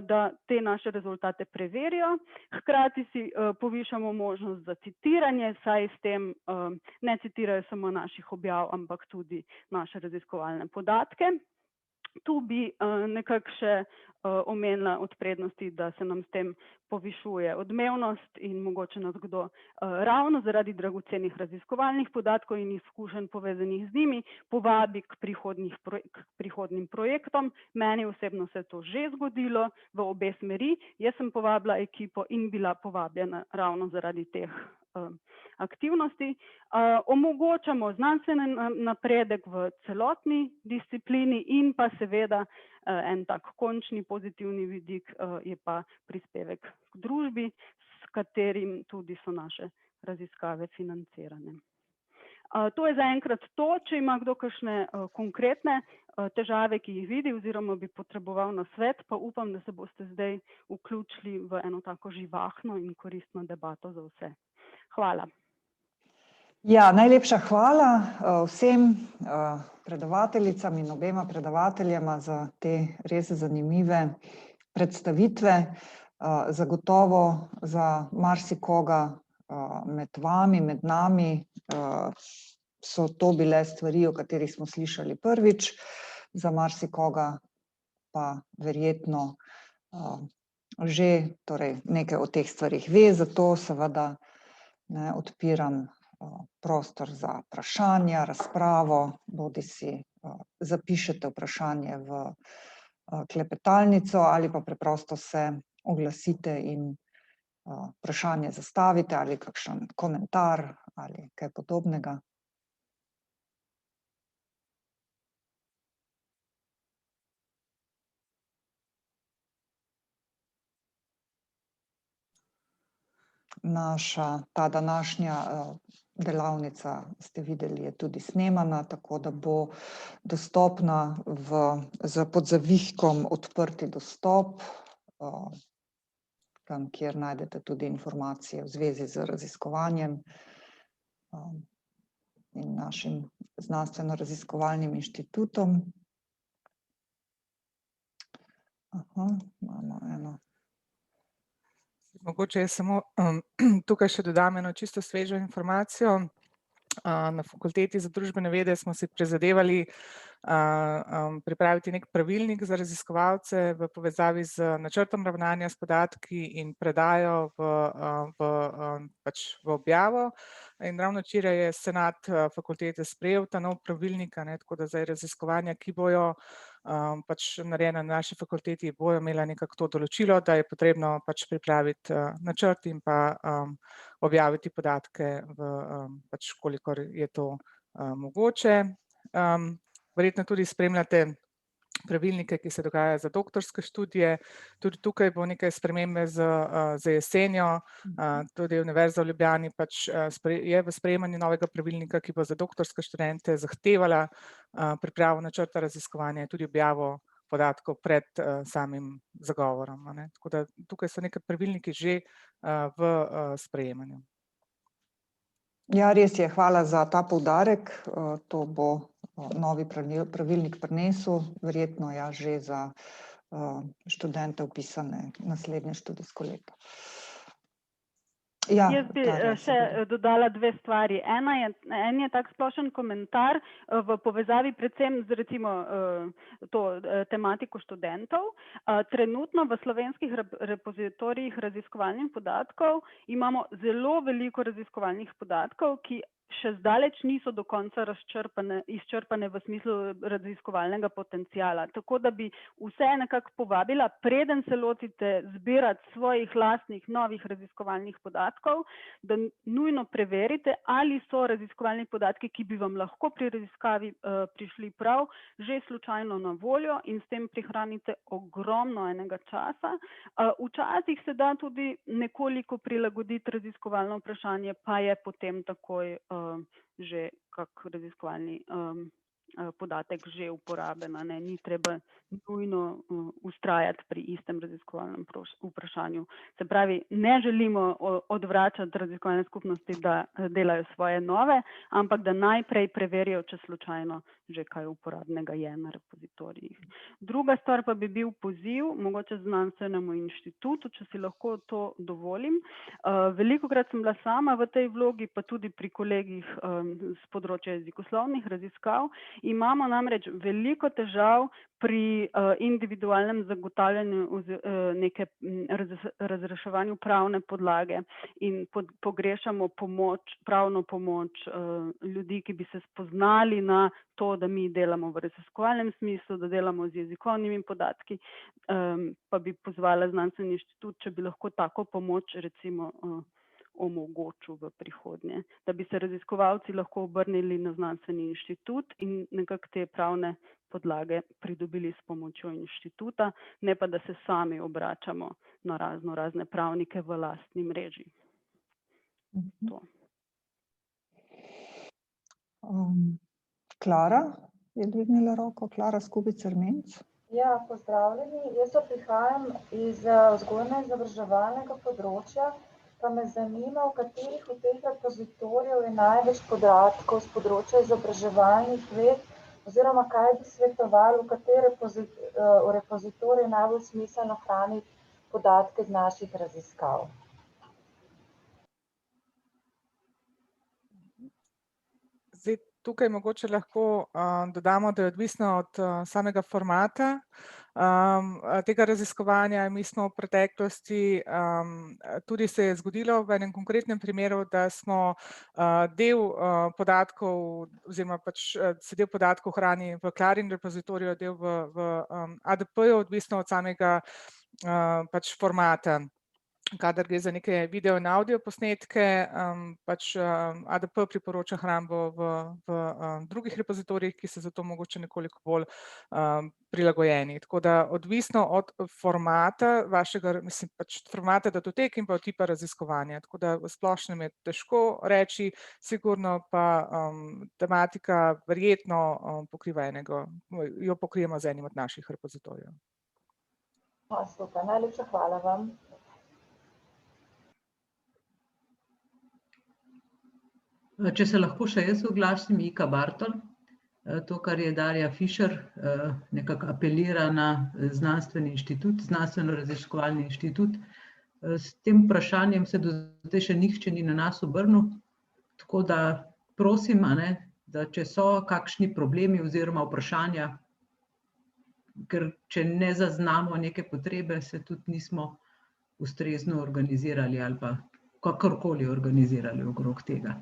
Speaker 8: da te naše rezultate preverijo. Hkrati si povišamo možnost za citiranje, saj s tem ne citirajo samo naših objav, ampak tudi naše raziskovalne podatke. Tu bi nekako še omenila od prednosti, da se nam s tem povišuje odmevnost in mogoče nas kdo ravno zaradi dragocenih raziskovalnih podatkov in izkušenj povezanih z njimi povabi k prihodnim projektom. Meni osebno se je to že zgodilo v obe smeri. Jaz sem povabila ekipo in bila povabljena ravno zaradi teh aktivnosti. Omogočamo znanstveni napredek v celotni disciplini in pa seveda en tak končni pozitivni vidik je pa prispevek k družbi, s katerim tudi so naše raziskave financirane. To je zaenkrat to. Če ima kdo kakšne konkretne težave, ki jih vidi oziroma bi potreboval nasvet, pa upam, da se boste zdaj vključili v eno tako živahno in koristno debato za vse. Hvala.
Speaker 1: Ja, najlepša hvala vsem predavateljicam in obema predavateljema za te res zanimive predstavitve. Zagotovo za marsikoga med vami, med nami so to bile stvari, o katerih smo slišali prvič, za marsikoga pa verjetno že nekaj o teh stvarih ve, zato seveda odpiram prostor za vprašanja, razpravo, bodisi zapišete vprašanje v klepetalnico ali pa preprosto se oglasite in vprašanje zastavite ali kakšen komentar ali kaj podobnega. Ta današnja delavnica, ste videli, je tudi snemana, tako da bo dostopna pod zavihkom Odprti dostop, tam, kjer najdete tudi informacije v zvezi z raziskovanjem in našim znanstveno-raziskovalnim inštitutom. Imamo eno.
Speaker 5: Mogoče je samo tukaj še dodam eno čisto svežo informacijo. Na Fakulteti za družbene vede smo si prizadevali pripraviti nek pravilnik za raziskovalce v povezavi z načrtom ravnanja s podatki in predajo v objavo. In ravno včeraj je senat fakultete sprejel ta nov pravilnik, tako da zdaj raziskovanja, ki bojo narejena na naši fakulteti, bojo imela nekako to določilo, da je potrebno pripraviti načrt in pa objaviti podatke, kolikor je to mogoče. Verjetno tudi spremljate pravilnike, ki se dogajajo za doktorske študije. Tudi tukaj bo nekaj spremembe z jesenjo. Tudi Univerza v Ljubljani je v sprejemanju novega pravilnika, ki bo za doktorske študente zahtevala pripravo načrta raziskovanja in tudi objavo podatkov pred samim zagovorom. Tako da tukaj so nekaj pravilniki že v sprejemanju.
Speaker 1: Ja, res je, hvala za ta poudarek. To bo novi pravilnik prinesel, verjetno že za študente vpisane naslednje študijsko leto.
Speaker 8: Jaz bi še dodala dve stvari. En je tak splošen komentar v povezavi predvsem z recimo to tematiko študentov. Trenutno v slovenskih repozitorijih raziskovalnih podatkov imamo zelo veliko raziskovalnih podatkov, ki še zdaleč niso do konca izčrpane v smislu raziskovalnega potenciala. Tako da bi vse nekako povabila, preden se lotite zbirati svojih lastnih novih raziskovalnih podatkov, da nujno preverite, ali so raziskovalni podatki, ki bi vam lahko pri raziskavi prišli prav, že slučajno na voljo in s tem prihranite ogromno enega časa. Včasih se da tudi nekoliko prilagoditi raziskovalno vprašanje, pa je potem takoj že kak raziskovalni podatek že uporaben, ni treba nujno vztrajati pri istem raziskovalnem vprašanju. Se pravi, ne želimo odvračati raziskovalne skupnosti, da delajo svoje nove, ampak da najprej preverijo, če slučajno že kaj uporabnega je na repozitorijih. Druga stvar pa bi bil poziv, mogoče znanstvenemu inštitutu, če si lahko to dovolim. Velikokrat sem bila sama v tej vlogi, pa tudi pri kolegih z področja jezikoslovnih raziskav. Imamo namreč veliko težav pri individualnem zagotavljanju neke razreševanju pravne podlage in pogrešamo pravno pomoč ljudi, ki bi se spoznali na to, da mi delamo v raziskovalnem smislu, da delamo z jezikovnimi podatki, pa bi pozvala znanstveni inštitut, če bi lahko tako pomoč recimo omogočil v prihodnje, da bi se raziskovalci lahko obrnili na znanstveni inštitut in nekako te pravne podlage pridobili s pomočjo inštituta, ne pa da se sami obračamo na razne pravnike v lastni mreži. To.
Speaker 1: Klara je dvignila roko, Klara Skubicer-Menc.
Speaker 9: Ja, pozdravljeni. Jaz prihajam iz vzgojno-izobraževalnega področja, pa me zanima, v katerih od teh repozitorijev je največ podatkov z področja izobraževalnih ved, oziroma kaj bi svetovali, v katere repozitorije najbolj smiselno hraniti podatke z naših raziskav.
Speaker 5: Zdaj, tukaj mogoče lahko dodamo, da je odvisno od samega formata tega raziskovanja. Mi smo v preteklosti, tudi se je zgodilo v enem konkretnem primeru, da smo del podatkov, oziroma pač se del podatkov hrani v Clarin repozitoriju, del v ADP-ju, odvisno od samega pač formata. Kadar gre za neke video in audio posnetke, pač ADP priporoča hrambo v drugih repozitorijih, ki so zato mogoče nekoliko bolj prilagojeni. Tako da odvisno od formata vašega, mislim, pač formata datotek in pa od tipa raziskovanja. Tako da v splošnem je težko reči, sigurno pa tematika verjetno pokriva enega, jo pokrijemo z enim od naših repozitorijev.
Speaker 9: Super, najlepša hvala vam.
Speaker 2: Če se lahko še jaz oglasim, Ika Bartol, to, kar je Darja Fišer, nekako apelira na znanstveni inštitut, znanstveno-raziskovalni inštitut. S tem vprašanjem se do zdaj še nihče ni na nas obrnil, tako da prosim, da če so kakšni problemi oziroma vprašanja, ker če ne zaznamo neke potrebe, se tudi nismo ustrezno organizirali ali pa kakorkoli organizirali okrog tega.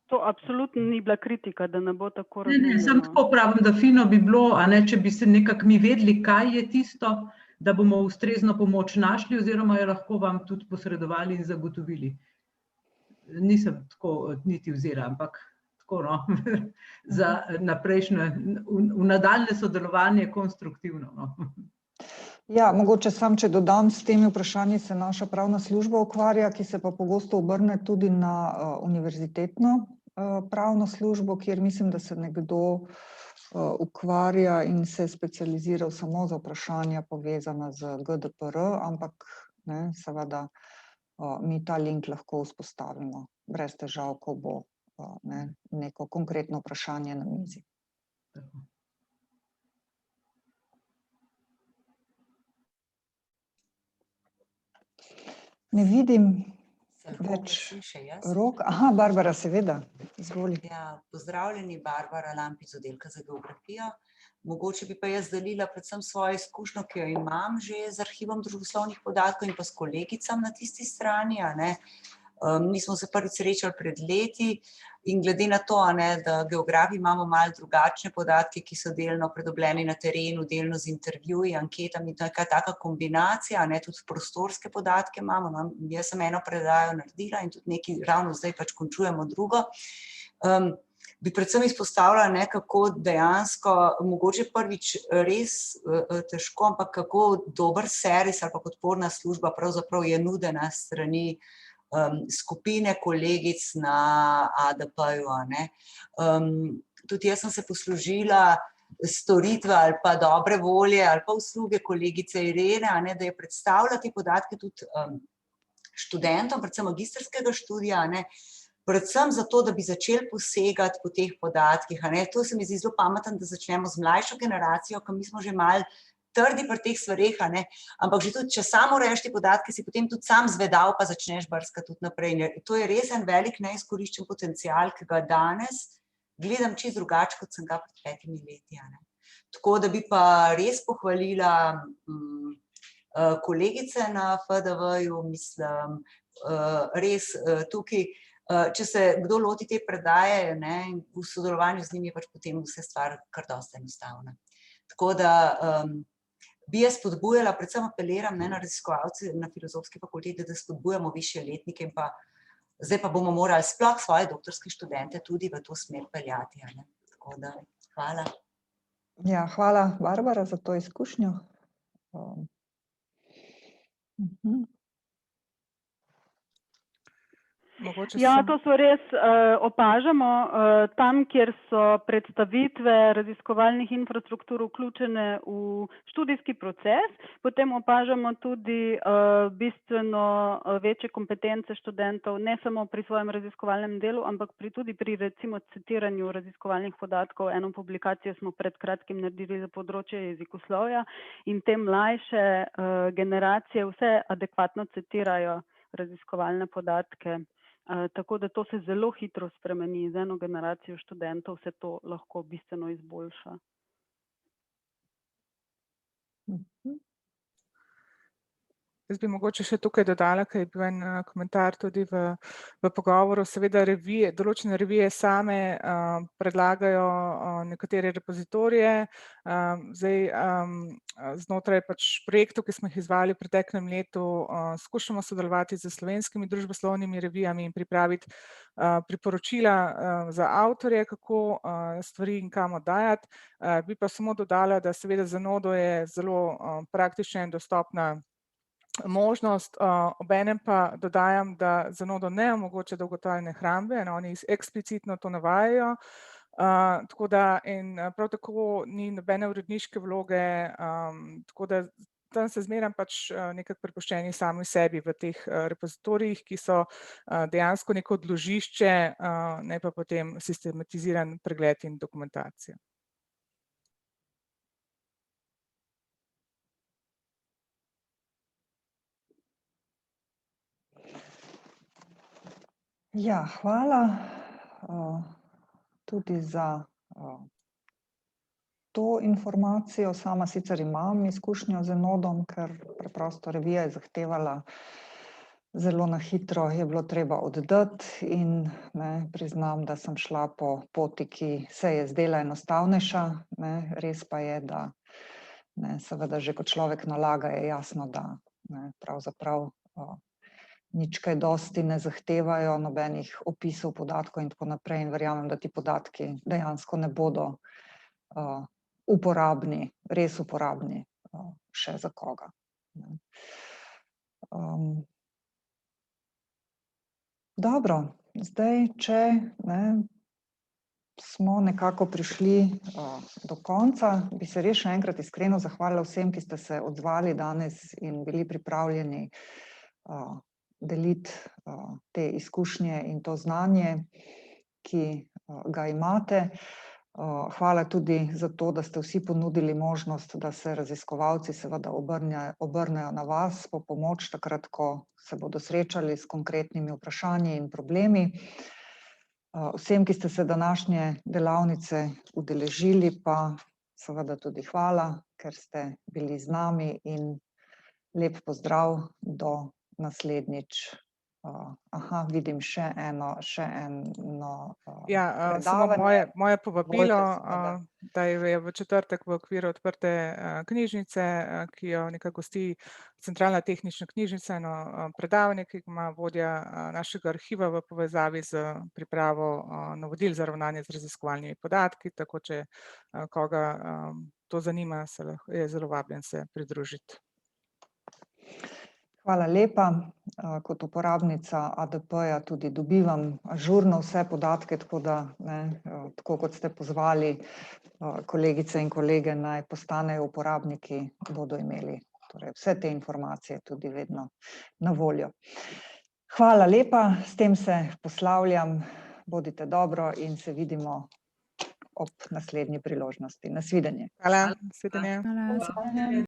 Speaker 8: To absolutno ni bila kritika, da ne bo tako
Speaker 2: razumljeno. Ne, samo tako pravim, da fino bi bilo, če bi se nekako mi vedeli, kaj je tisto, da bomo ustrezno pomoč našli oziroma jo lahko vam tudi posredovali in zagotovili. Nisem tako niti vzela, ampak tako, za naprejšnje, v nadaljnje sodelovanje konstruktivno.
Speaker 1: Ja, mogoče sam, če dodam, s temi vprašanji se naša pravna služba ukvarja, ki se pa pogosto obrne tudi na univerzitetno pravno službo, kjer mislim, da se nekdo ukvarja in se je specializiral samo za vprašanja povezana z GDPR, ampak seveda mi ta link lahko vzpostavimo brez težav, ko bo neko konkretno vprašanje na mizi. Ne vidim več rok. Aha, Barbara, seveda, izvoli.
Speaker 10: Ja, pozdravljeni, Barbara Lampic, oddelka za geografijo. Mogoče bi pa jaz delila predvsem svojo izkušnjo, ki jo imam že z arhivom družboslovnih podatkov in pa s kolegicam na tisti strani. Mi smo se prvič srečali pred leti in glede na to, da geografi imamo malo drugačne podatke, ki so delno pridobljeni na terenu, delno z intervjuji, anketami, to je taka kombinacija, tudi prostorske podatke imamo. Jaz sem eno predajo naredila in tudi nekaj ravno zdaj pač končujemo drugo. Bi predvsem izpostavila, kako dejansko, mogoče prvič res težko, ampak kako dober servis ali pa podporna služba pravzaprav je nudena strani skupine kolegic na ADP-ju. Tudi jaz sem se poslužila storitve ali pa dobre volje ali pa usluge kolegice Irene, da je predstavila te podatke tudi študentom, predvsem magistrskega študija, predvsem zato, da bi začeli posegati po teh podatkih. To se mi zdi zelo pametno, da začnemo z mlajšo generacijo, ker mi smo že malo trdi pri teh stvareh, ampak že tudi, če samo ureješ te podatke, si potem tudi sam zvedal, pa začneš brskati tudi naprej. To je res en velik neizkoriščen potencial, ki ga danes gledam čisto drugače, kot sem ga pred 5 leti. Tako da bi pa res pohvalila kolegice na FDV-ju, mislim, res tukaj, če se kdo loti te predaje, in v sodelovanju z njimi je pač potem vse stvar kar dosti enostavna. Tako da bi jaz spodbujala, predvsem apeliram na raziskovalce na Filozofski fakulteti, da spodbujamo višje letnike in pa zdaj pa bomo morali sploh svoje doktorske študente tudi v to smer peljati. Tako da, hvala.
Speaker 1: Ja, hvala, Barbara, za to izkušnjo.
Speaker 8: Ja, to so res opažamo. Tam, kjer so predstavitve raziskovalnih infrastruktur vključene v študijski proces, potem opažamo tudi bistveno večje kompetence študentov, ne samo pri svojem raziskovalnem delu, ampak tudi pri recimo citiranju raziskovalnih podatkov. Eno publikacijo smo pred kratkim naredili za področje jezikoslovja in te mlajše generacije vse adekvatno citirajo raziskovalne podatke. Tako da to se zelo hitro spremeni. Z eno generacijo študentov se to lahko bistveno izboljša.
Speaker 5: Jaz bi mogoče še tukaj dodala, ker je bil en komentar tudi v pogovoru. Seveda določene revije same predlagajo nekatere repozitorije. Zdaj znotraj pač projektov, ki smo jih izvajali v preteklem letu, skušamo sodelovati z slovenskimi družboslovnimi revijami in pripraviti priporočila za avtorje, kako stvari in kam oddajati. Bi pa samo dodala, da seveda za Nodo je zelo praktična in dostopna možnost, obenem pa dodajam, da za Nodo ne omogoča dolgotrajne hrambe, oni eksplicitno to navajajo, tako da in prav tako ni nobene uredniške vloge, tako da tam se zmeram pač nekako prepuščeni sami sebi v teh repozitorijih, ki so dejansko neko odložišče, ne pa potem sistematiziran pregled in dokumentacija.
Speaker 1: Ja, hvala tudi za to informacijo. Sama sicer imam izkušnjo z Nodom, ker preprosto revija je zahtevala zelo na hitro, je bilo treba oddati in priznam, da sem šla po poti, ki se je zdela enostavnejša. Res pa je, da seveda že kot človek nalaga, je jasno, da pravzaprav nič kaj dosti ne zahtevajo, nobenih opisov podatkov in tako naprej, in verjamem, da ti podatki dejansko ne bodo uporabni, res uporabni še za koga. Dobro, zdaj, če smo nekako prišli do konca, bi se res še enkrat iskreno zahvalila vsem, ki ste se odzvali danes in bili pripravljeni deliti te izkušnje in to znanje, ki ga imate. Hvala tudi za to, da ste vsi ponudili možnost, da se raziskovalci seveda obrnejo na vas po pomoč, takrat, ko se bodo srečali s konkretnimi vprašanji in problemi. Vsem, ki ste se današnje delavnice udeležili, pa seveda tudi hvala, ker ste bili z nami in lep pozdrav do naslednjič. Vidim še eno
Speaker 5: samo moje povabilo, da je v četrtek v okviru odprte knjižnice, ki jo nekako gosti Centralna tehnična knjižnica, eno predavanje, ki ima vodja našega arhiva v povezavi z pripravo navodil za ravnanje z raziskovalnimi podatki, tako če koga to zanima, je zelo vabljen se pridružiti.
Speaker 1: Hvala lepa. Kot uporabnica ADP-ja tudi dobivam ažurno vse podatke, tako da, tako kot ste pozvali kolegice in kolege, naj postanejo uporabniki, bodo imeli torej vse te informacije tudi vedno na voljo. Hvala lepa, s tem se poslavljam, bodite dobro in se vidimo ob naslednji priložnosti. Nasvidenje.
Speaker 5: Hvala, nasvidenje.
Speaker 11: Hvala.